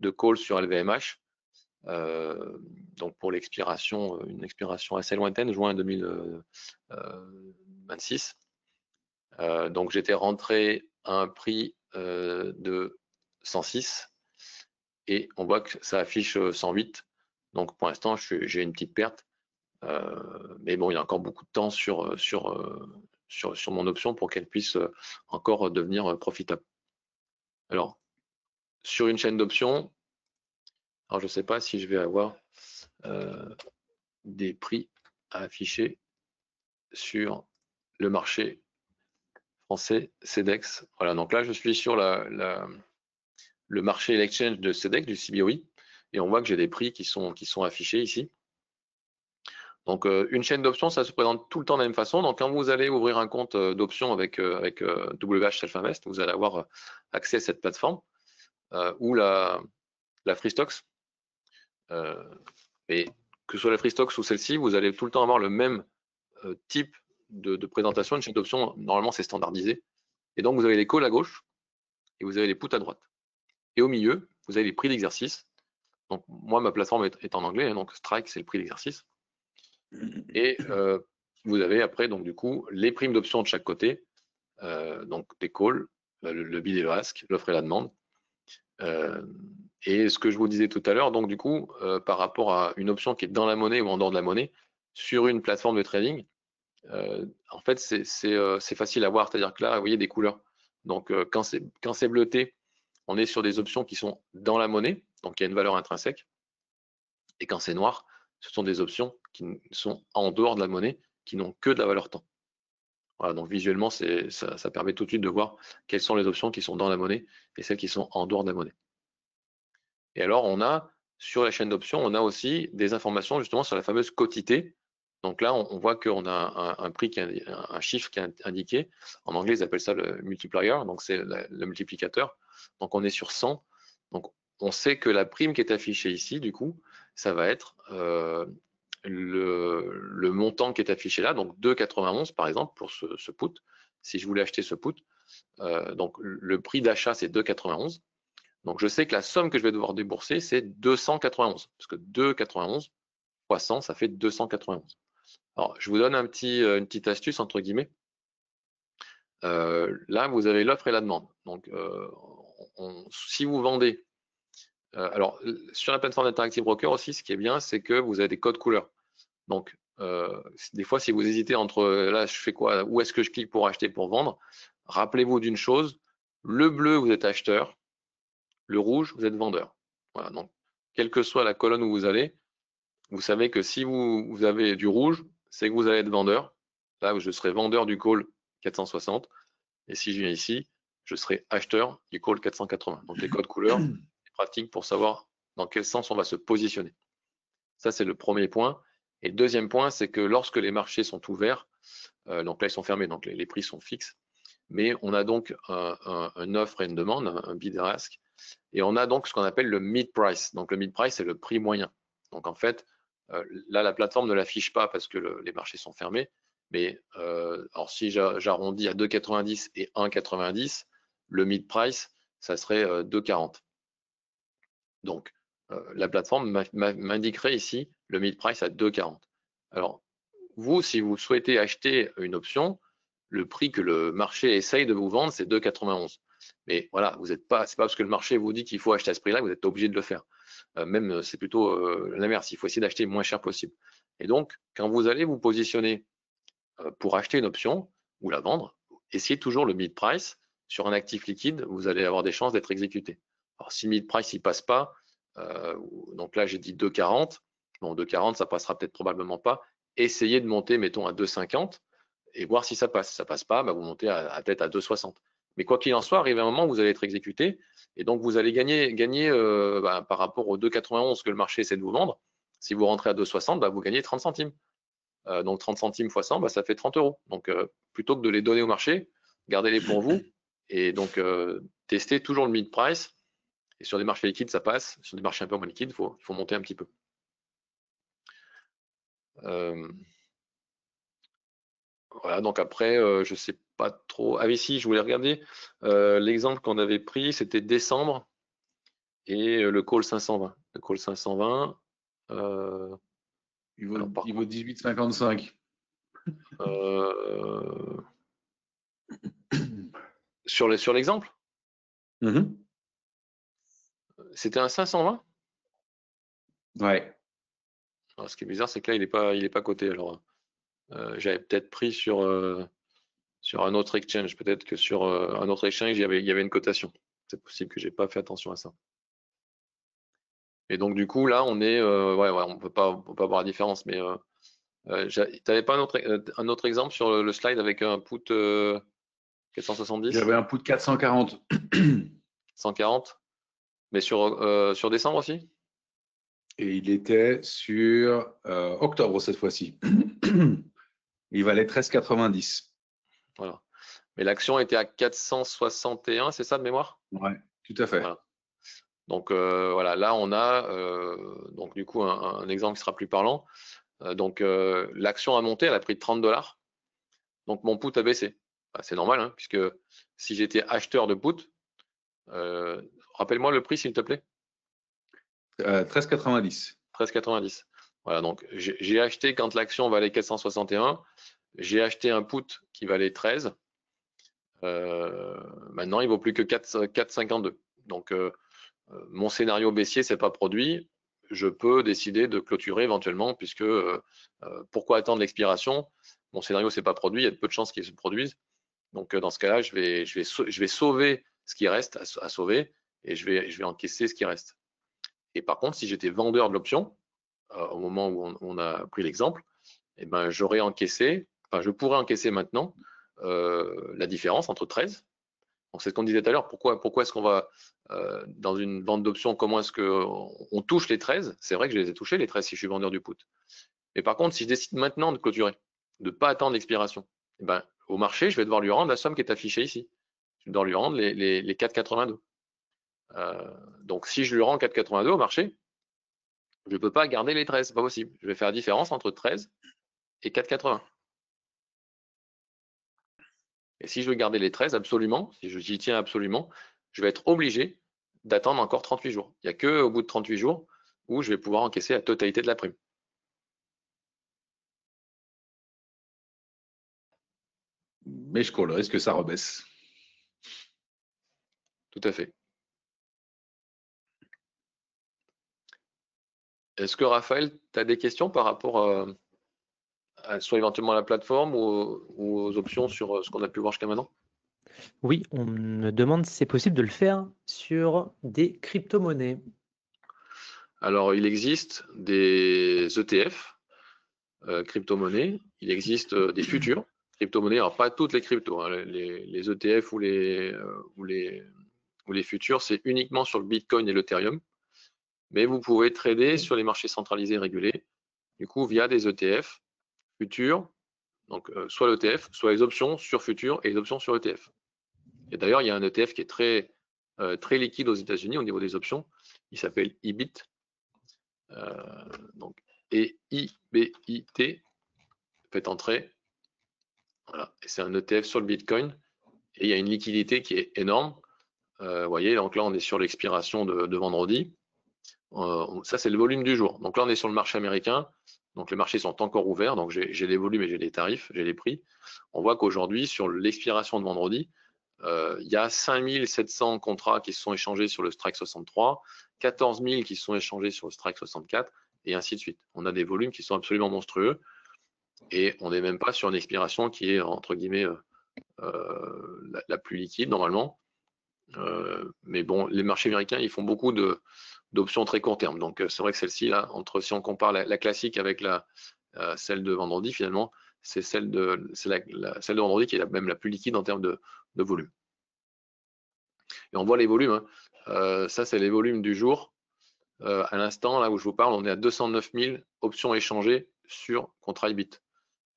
de call sur LVMH, donc pour l'expiration, une expiration assez lointaine, juin 2026. Donc j'étais rentré à un prix de 106 et on voit que ça affiche 108. Donc pour l'instant j'ai une petite perte, mais bon il y a encore beaucoup de temps sur mon option pour qu'elle puisse encore devenir profitable. Alors sur une chaîne d'options, alors je ne sais pas si je vais avoir des prix à afficher sur le marché français CEDEX. Voilà, donc là je suis sur le marché l'exchange de CEDEX, du CBOE, et on voit que j'ai des prix qui sont affichés ici. Donc une chaîne d'options, ça se présente tout le temps de la même façon. Donc quand vous allez ouvrir un compte d'options avec WH Self Invest, vous allez avoir accès à cette plateforme ou la Freestocks. Et que ce soit la Freestocks ou celle-ci, vous allez tout le temps avoir le même type de présentation. Une chaîne d'options, normalement, c'est standardisé. Et donc, vous avez les calls à gauche et vous avez les puts à droite. Et au milieu, vous avez les prix d'exercice. Donc, moi, ma plateforme est en anglais, hein, donc Strike, c'est le prix d'exercice. Et vous avez après, donc du coup, les primes d'options de chaque côté, donc des calls, le bid et le ask, l'offre et la demande. Et ce que je vous disais tout à l'heure, donc du coup, par rapport à une option qui est dans la monnaie ou en dehors de la monnaie, sur une plateforme de trading, en fait, c'est facile à voir. C'est-à-dire que là, vous voyez des couleurs. Donc, quand c'est bleuté, on est sur des options qui sont dans la monnaie, donc il y a une valeur intrinsèque. Et quand c'est noir, ce sont des options qui sont en dehors de la monnaie, qui n'ont que de la valeur temps. Voilà, donc visuellement, ça permet tout de suite de voir quelles sont les options qui sont dans la monnaie et celles qui sont en dehors de la monnaie. Et alors, on a, sur la chaîne d'options, on a aussi des informations justement sur la fameuse quotité. Donc là, on voit qu'on a un prix, un chiffre qui est indiqué. En anglais, ils appellent ça le multiplier, donc c'est le multiplicateur. Donc on est sur 100. Donc on sait que la prime qui est affichée ici, du coup, ça va être le montant qui est affiché là, donc 2,91 par exemple pour ce put. Si je voulais acheter ce put, donc le prix d'achat c'est 2,91. Donc je sais que la somme que je vais devoir débourser c'est 291 parce que 2,91 fois 100 ça fait 291. Alors je vous donne une petite astuce entre guillemets. Là vous avez l'offre et la demande. Donc si vous vendez, alors sur la plateforme d'Interactive Broker aussi, ce qui est bien, c'est que vous avez des codes couleurs. Donc des fois, si vous hésitez entre là, je fais quoi, où est-ce que je clique pour acheter, pour vendre, rappelez-vous d'une chose, le bleu, vous êtes acheteur, le rouge, vous êtes vendeur. Voilà, donc quelle que soit la colonne où vous allez, vous savez que si vous avez du rouge, c'est que vous allez être vendeur. Là, je serai vendeur du call 460. Et si je viens ici, je serai acheteur du call 480. Donc les codes couleurs, c'est pratique pour savoir dans quel sens on va se positionner. Ça, c'est le premier point. Et le deuxième point, c'est que lorsque les marchés sont ouverts, donc là, ils sont fermés, donc les prix sont fixes, mais on a donc une offre et une demande, un bid et un ask, et on a donc ce qu'on appelle le mid price. Donc le mid price, c'est le prix moyen. Donc en fait, là, la plateforme ne l'affiche pas parce que les marchés sont fermés, mais alors si j'arrondis à 2,90 et 1,90, le mid price, ça serait 2,40. Donc la plateforme m'indiquerait ici le mid price à 2,40. Alors, vous, si vous souhaitez acheter une option, le prix que le marché essaye de vous vendre, c'est 2,91. Mais voilà, vous êtes pas, c'est pas parce que le marché vous dit qu'il faut acheter à ce prix-là que vous êtes obligé de le faire. Même, c'est plutôt l'inverse. Il faut essayer d'acheter le moins cher possible. Et donc, quand vous allez vous positionner pour acheter une option ou la vendre, essayez toujours le mid price. Sur un actif liquide, vous allez avoir des chances d'être exécuté. Alors, si mid price il passe pas, donc là j'ai dit 2,40. Bon, 2,40, ça passera peut-être probablement pas. Essayez de monter, mettons, à 2,50 et voir si ça passe. Si ça passe pas, bah, vous montez peut-être à 2,60. Mais quoi qu'il en soit, arrive un moment où vous allez être exécuté et donc vous allez gagner par rapport aux 2,91 que le marché essaie de vous vendre. Si vous rentrez à 2,60, bah, vous gagnez 30 centimes. Donc 30 centimes fois 100, bah, ça fait 30 euros. Donc plutôt que de les donner au marché, gardez-les pour vous et donc testez toujours le mid price. Et sur des marchés liquides, ça passe. Sur des marchés un peu moins liquides, il faut monter un petit peu. Voilà, donc après, je sais pas trop. Ah oui, si, je voulais regarder l'exemple qu'on avait pris, c'était décembre et le call 520. Le call 520. Il vaut 18,55. Sur l'exemple, c'était un 520. Ouais. Alors, ce qui est bizarre, c'est que là, il est pas coté. Alors, j'avais peut-être pris sur un autre exchange. Peut-être que sur un autre exchange, il y avait une cotation. C'est possible que j'ai pas fait attention à ça. Et donc, du coup, là, on est, on peut pas voir la différence. Mais tu n'avais pas un autre exemple sur le slide avec un put 470? J'avais un put 440. 140. Mais sur décembre aussi? Et il était sur octobre cette fois-ci. Il valait 13,90. Voilà. Mais l'action était à 461, c'est ça de mémoire? Ouais, tout à fait. Voilà. Donc voilà, là on a donc du coup un exemple qui sera plus parlant. Donc l'action a monté, elle a pris 30 $. Donc mon put a baissé. Bah, c'est normal, hein, puisque si j'étais acheteur de put, rappelle-moi le prix s'il te plaît. 13,90. 13,90. Voilà, donc j'ai acheté quand l'action valait 461. J'ai acheté un put qui valait 13. Maintenant, il vaut plus que 4,52. Donc mon scénario baissier s'est pas produit. Je peux décider de clôturer éventuellement, puisque pourquoi attendre l'expiration? Mon scénario s'est pas produit, il y a de peu de chances qu'il se produise. Donc dans ce cas-là, je vais sauver ce qui reste à sauver et je vais encaisser ce qui reste. Et par contre, si j'étais vendeur de l'option, au moment où on a pris l'exemple, eh ben, j'aurais encaissé, enfin je pourrais encaisser maintenant la différence entre 13. Donc c'est ce qu'on disait tout à l'heure, pourquoi est-ce qu'on va dans une vente d'options, comment est-ce qu'on touche les 13? C'est vrai que je les ai touchés les 13 si je suis vendeur du put. Mais par contre, si je décide maintenant de clôturer, de ne pas attendre l'expiration, eh ben, au marché, je vais devoir lui rendre la somme qui est affichée ici. Je vais devoir lui rendre les 4,82. Donc si je lui rends 4,82 au marché, je ne peux pas garder les 13, c'est pas possible. Je vais faire la différence entre 13 et 4,80. Et si je veux garder les 13 absolument, si j'y tiens absolument, je vais être obligé d'attendre encore 38 jours. Il n'y a qu'au bout de 38 jours où je vais pouvoir encaisser la totalité de la prime. Mais je cours le risque que ça rebaisse. Tout à fait. Est-ce que Raphaël, tu as des questions par rapport à soit éventuellement à la plateforme ou aux options sur ce qu'on a pu voir jusqu'à maintenant? Oui, on me demande si c'est possible de le faire sur des crypto-monnaies. Alors, il existe des ETF, crypto-monnaies, il existe des futurs crypto-monnaies, alors pas toutes les cryptos, hein, les ETF ou les futurs, c'est uniquement sur le Bitcoin et l'Ethereum, mais vous pouvez trader sur les marchés centralisés régulés, du coup via des ETF futurs, donc soit l'ETF, soit les options sur futurs et les options sur ETF. Et d'ailleurs, il y a un ETF qui est très liquide aux États-Unis au niveau des options, il s'appelle IBIT, donc EIBIT, faites entrer, voilà, et c'est un ETF sur le Bitcoin, et il y a une liquidité qui est énorme. Vous voyez, donc là on est sur l'expiration de vendredi. Ça, c'est le volume du jour. Donc là, on est sur le marché américain. Donc les marchés sont encore ouverts. Donc j'ai les volumes et j'ai les tarifs, j'ai les prix. On voit qu'aujourd'hui, sur l'expiration de vendredi, il y a 5700 contrats qui se sont échangés sur le strike 63, 14 000 qui se sont échangés sur le strike 64, et ainsi de suite. On a des volumes qui sont absolument monstrueux, et on n'est même pas sur une expiration qui est, entre guillemets, la plus liquide normalement. Mais bon, les marchés américains, ils font beaucoup d'options très court terme. Donc c'est vrai que celle-ci, là, si on compare la classique avec celle de vendredi, finalement, c'est celle de vendredi qui est même la plus liquide en termes de volume. Et on voit les volumes, hein. Ça, c'est les volumes du jour. À l'instant, là où je vous parle, on est à 209 000 options échangées sur contrat IBIT,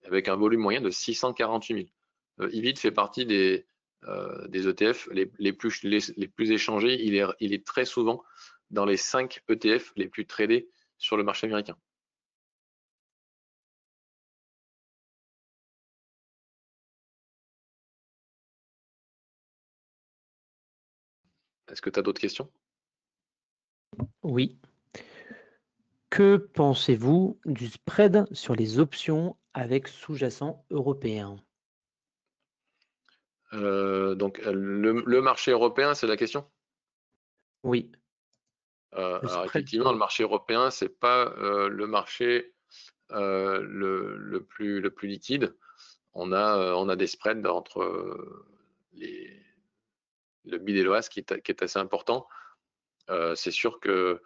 avec un volume moyen de 648 000. IBIT fait partie des ETF les plus échangés. Il est très souvent dans les 5 ETF les plus tradés sur le marché américain. Est-ce que tu as d'autres questions? Oui. Que pensez-vous du spread sur les options avec sous-jacent européen? Donc, le marché européen, c'est la question? Oui. Alors effectivement, le marché européen, c'est pas le marché le plus liquide. On a des spreads entre le bid et le ask qui est assez important. C'est sûr que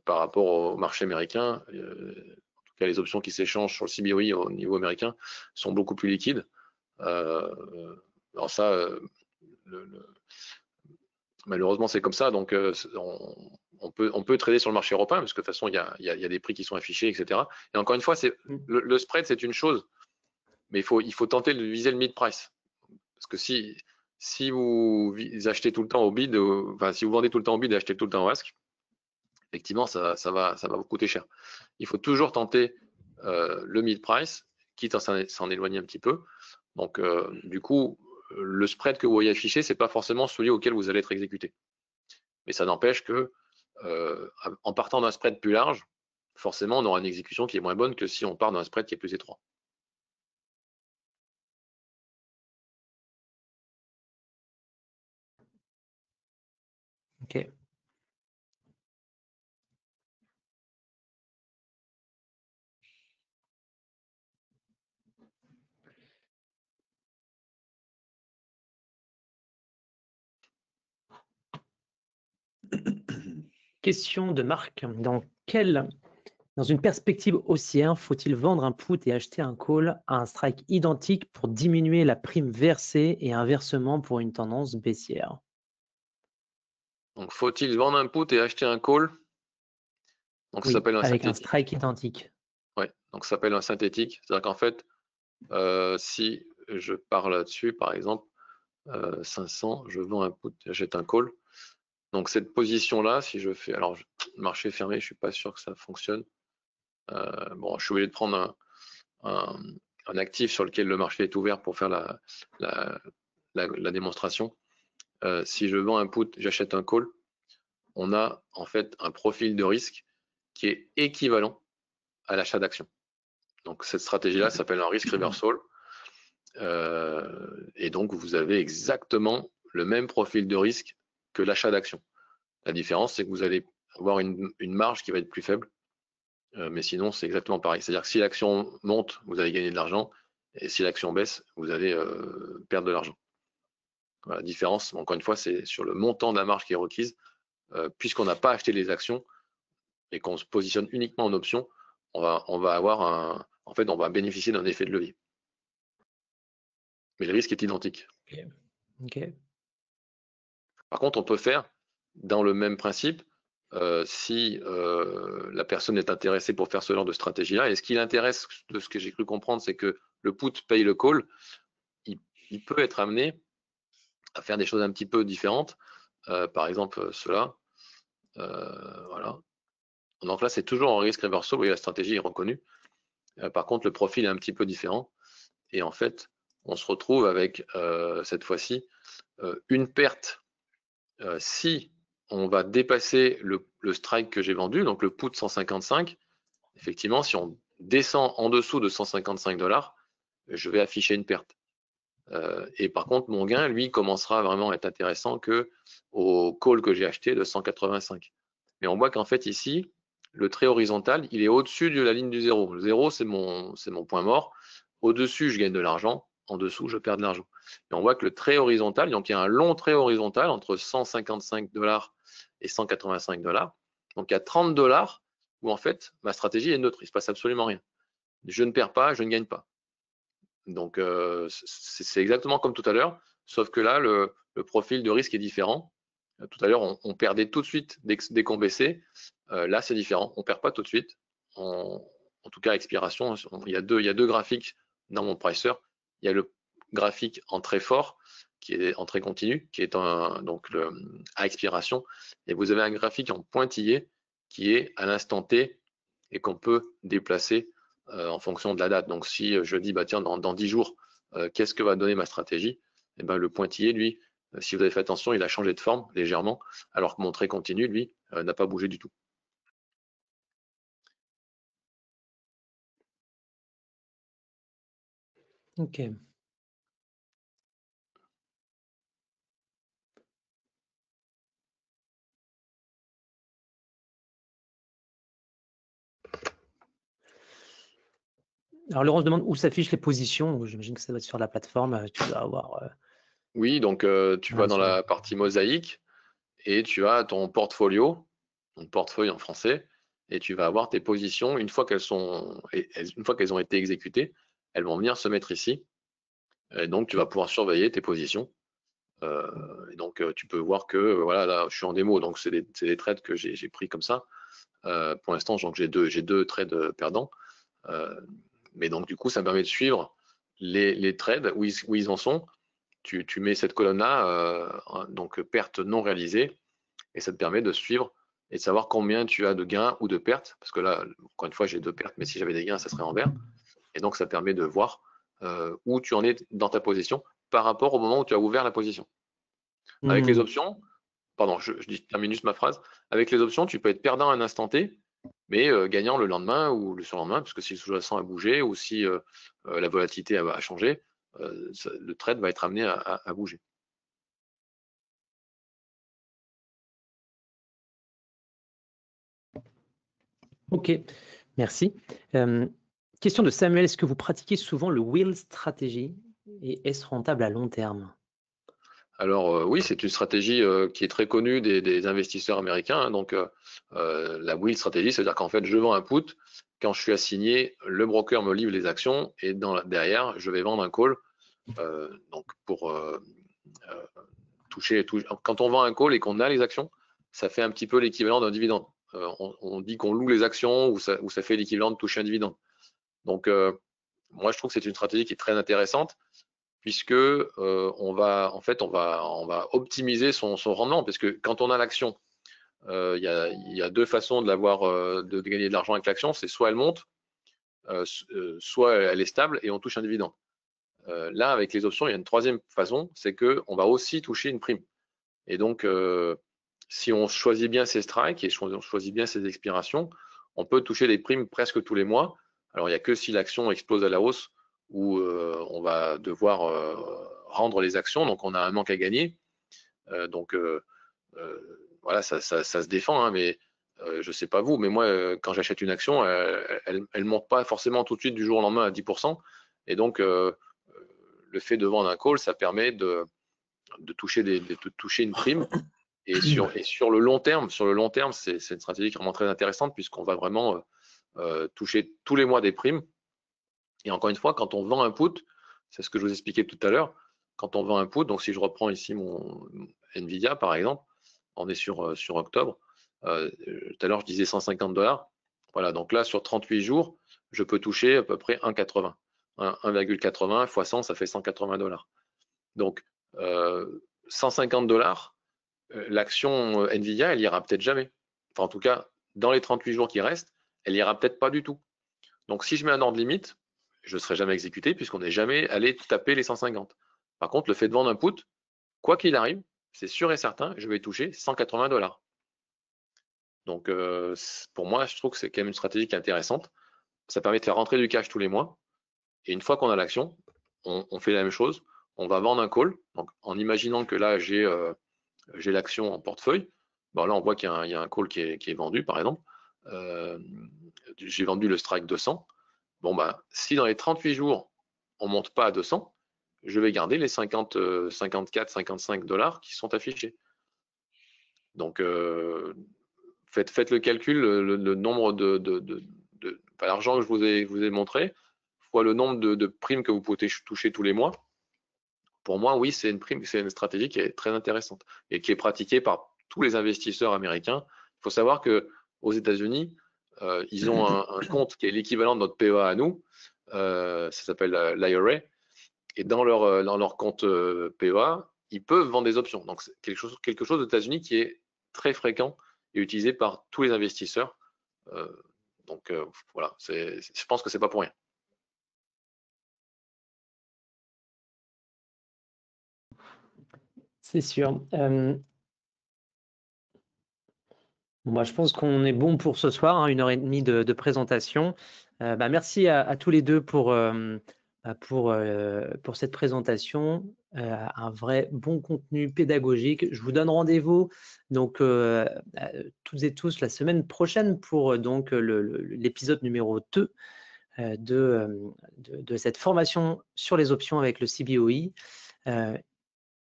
par rapport au marché américain, en tout cas les options qui s'échangent sur le CBOE au niveau américain sont beaucoup plus liquides. Alors ça, malheureusement, c'est comme ça. Donc, on peut trader sur le marché européen parce que de toute façon, il y a des prix qui sont affichés, etc. Et encore une fois, le spread, c'est une chose, mais il faut tenter de viser le mid-price. Parce que si vous achetez tout le temps au bid, enfin, si vous vendez tout le temps au bid et achetez tout le temps au ask, effectivement, ça va vous coûter cher. Il faut toujours tenter le mid-price, quitte à s'en éloigner un petit peu. Donc, du coup, le spread que vous voyez affiché, c'est pas forcément celui auquel vous allez être exécuté. Mais ça n'empêche que, en partant d'un spread plus large, forcément, on aura une exécution qui est moins bonne que si on part d'un spread qui est plus étroit. Ok. Question de Marc. Dans une perspective haussière, faut-il vendre un put et acheter un call à un strike identique pour diminuer la prime versée et inversement pour une tendance baissière? Donc, faut-il vendre un put et acheter un call? Donc, ça Oui, s'appelle un avec un synthétique. strike identique. Ouais, donc ça s'appelle un synthétique. C'est-à-dire qu'en fait, si je pars là-dessus, par exemple, 500, je vends un put, j'achète un call. Donc cette position-là, si je fais, alors marché fermé, je suis pas sûr que ça fonctionne. Bon, je suis obligé de prendre un actif sur lequel le marché est ouvert pour faire la démonstration. Si je vends un put, j'achète un call, on a en fait un profil de risque qui est équivalent à l'achat d'actions. Donc cette stratégie-là s'appelle un risk reversal. Et donc vous avez exactement le même profil de risque que l'achat d'actions. La différence, c'est que vous allez avoir une marge qui va être plus faible, mais sinon c'est exactement pareil. C'est-à-dire que si l'action monte, vous allez gagner de l'argent, et si l'action baisse, vous allez perdre de l'argent. Voilà, la différence, encore une fois, c'est sur le montant de la marge qui est requise. Puisqu'on n'a pas acheté les actions et qu'on se positionne uniquement en option, on va avoir en fait, on va bénéficier d'un effet de levier. Mais le risque est identique. Okay. Par contre, on peut faire dans le même principe, si la personne est intéressée pour faire ce genre de stratégie-là, et ce qui l'intéresse, de ce que j'ai cru comprendre, c'est que le put paye le call, il peut être amené à faire des choses un petit peu différentes, par exemple cela, voilà. Donc là, c'est toujours en risque reversal, vous voyez, la stratégie est reconnue. Par contre, le profil est un petit peu différent, et en fait, on se retrouve avec cette fois-ci une perte si on va dépasser le strike que j'ai vendu, donc le put 155. Effectivement, si on descend en dessous de 155 $, je vais afficher une perte. Et par contre, mon gain, lui, commencera vraiment à être intéressant que au call que j'ai acheté de 185. Mais on voit qu'en fait, ici, le trait horizontal, il est au-dessus de la ligne du 0. Le 0, c'est mon point mort. Au-dessus, je gagne de l'argent. En dessous, je perds de l'argent. Et on voit que le trait horizontal, donc il y a un long trait horizontal entre 155 $ et 185 $. Donc il y a 30 $ où en fait, ma stratégie est neutre. Il ne se passe absolument rien. Je ne perds pas, je ne gagne pas. Donc c'est exactement comme tout à l'heure, sauf que là, le profil de risque est différent. Tout à l'heure, on perdait tout de suite dès qu'on baissait. Là, c'est différent. On ne perd pas tout de suite. En tout cas, à expiration, il y a deux graphiques dans mon pricer. Il y a le graphique en très fort, qui est en très continu, qui est donc à expiration. Et vous avez un graphique en pointillé, qui est à l'instant T et qu'on peut déplacer en fonction de la date. Donc, si je dis, bah, tiens, dans 10 jours, qu'est-ce que va donner ma stratégie? Et ben, le pointillé, lui, si vous avez fait attention, il a changé de forme légèrement, alors que mon trait continu, lui, n'a pas bougé du tout. Ok. Alors, Laurent se demande où s'affichent les positions. J'imagine que ça doit être sur la plateforme. Tu dois avoir. Oui, donc tu vas dans la partie mosaïque et tu as ton portfolio, ton portefeuille en français, et tu vas avoir tes positions. Une fois qu'elles ont été exécutées, elles vont venir se mettre ici. Et donc, tu vas pouvoir surveiller tes positions. Et donc, tu peux voir que voilà, là, je suis en démo, donc c'est des trades que j'ai pris comme ça. Pour l'instant, j'ai deux trades perdants. Mais donc, du coup, ça me permet de suivre les trades où ils en sont. Tu mets cette colonne-là, donc perte non réalisée, et ça te permet de suivre et de savoir combien tu as de gains ou de pertes. Parce que là, encore une fois, j'ai 2 pertes, mais si j'avais des gains, ça serait en vert. Et donc, ça permet de voir où tu en es dans ta position par rapport au moment où tu as ouvert la position. Avec les options, pardon, je termine juste ma phrase. Avec les options, tu peux être perdant à un instant T, mais gagnant le lendemain ou le surlendemain, parce que si le sous-jacent a bougé ou si la volatilité a changé, le trade va être amené à bouger. Ok, merci. Question de Samuel, est-ce que vous pratiquez souvent le wheel stratégie et est-ce rentable à long terme? Alors oui, c'est une stratégie qui est très connue des investisseurs américains. Hein. Donc la wheel stratégie, c'est-à-dire qu'en fait, je vends un put, quand je suis assigné, le broker me livre les actions et derrière, je vais vendre un call. Donc pour toucher. Quand on vend un call et qu'on a les actions, ça fait un petit peu l'équivalent d'un dividende. On dit qu'on loue les actions ou ça fait l'équivalent de toucher un dividende. Donc moi, je trouve que c'est une stratégie qui est très intéressante, puisque on va optimiser son rendement, parce que quand on a l'action, il y a deux façons de de gagner de l'argent avec l'action. C'est soit elle monte, soit elle est stable et on touche un dividende. Là, avec les options, il y a une troisième façon, c'est qu'on va aussi toucher une prime. Et donc, si on choisit bien ses strikes et on choisit bien ses expirations, on peut toucher des primes presque tous les mois. Alors, il n'y a que si l'action explose à la hausse où on va devoir rendre les actions, donc on a un manque à gagner. Voilà, ça se défend, hein, mais je ne sais pas vous, mais moi, quand j'achète une action, elle ne monte pas forcément tout de suite du jour au lendemain à 10%. Et donc, le fait de vendre un call, ça permet de toucher une prime. Et sur le long terme, c'est une stratégie qui est vraiment très intéressante puisqu'on va vraiment toucher tous les mois des primes. Et encore une fois, quand on vend un put, c'est ce que je vous expliquais tout à l'heure, quand on vend un put, donc si je reprends ici mon Nvidia par exemple, on est sur octobre, tout à l'heure je disais 150 $. Voilà, donc là sur 38 jours, je peux toucher à peu près 1,80. 1,80 fois 100, ça fait 180 $. Donc 150 $, l'action Nvidia, elle ira peut-être jamais. Enfin, en tout cas, dans les 38 jours qui restent, elle ira peut-être pas du tout. Donc, si je mets un ordre limite, je ne serai jamais exécuté puisqu'on n'est jamais allé taper les 150. Par contre, le fait de vendre un put, quoi qu'il arrive, c'est sûr et certain, je vais toucher 180 $. Donc, pour moi, je trouve que c'est quand même une stratégie qui est intéressante. Ça permet de faire rentrer du cash tous les mois. Et une fois qu'on a l'action, on fait la même chose. On va vendre un call. Donc, en imaginant que là, j'ai l'action en portefeuille. Bon, là, on voit qu'il y a un call qui est vendu, par exemple. J'ai vendu le strike 200. Bon, ben, si dans les 38 jours, on ne monte pas à 200, je vais garder les 54, 55 $ qui sont affichés. Donc, faites le calcul, le nombre l'argent que je vous ai montré, fois le nombre de primes que vous pouvez toucher tous les mois. Pour moi, oui, c'est une stratégie qui est très intéressante et qui est pratiquée par tous les investisseurs américains. Il faut savoir que aux États-Unis, ils ont un compte qui est l'équivalent de notre PEA à nous. Ça s'appelle l'IRA. Et dans leur compte PEA, ils peuvent vendre des options. Donc, c'est quelque chose aux États-Unis qui est très fréquent et utilisé par tous les investisseurs. Donc, voilà, je pense que c'est pas pour rien. C'est sûr. Moi, je pense qu'on est bon pour ce soir, hein, 1h30 de présentation. Merci à tous les deux pour cette présentation, un vrai bon contenu pédagogique. Je vous donne rendez-vous donc toutes et tous la semaine prochaine pour donc l'épisode numéro 2 de cette formation sur les options avec le CBOE.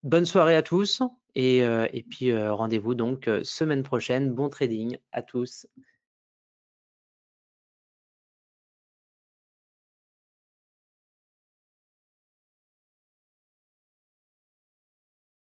Bonne soirée à tous et puis rendez-vous donc semaine prochaine. Bon trading à tous.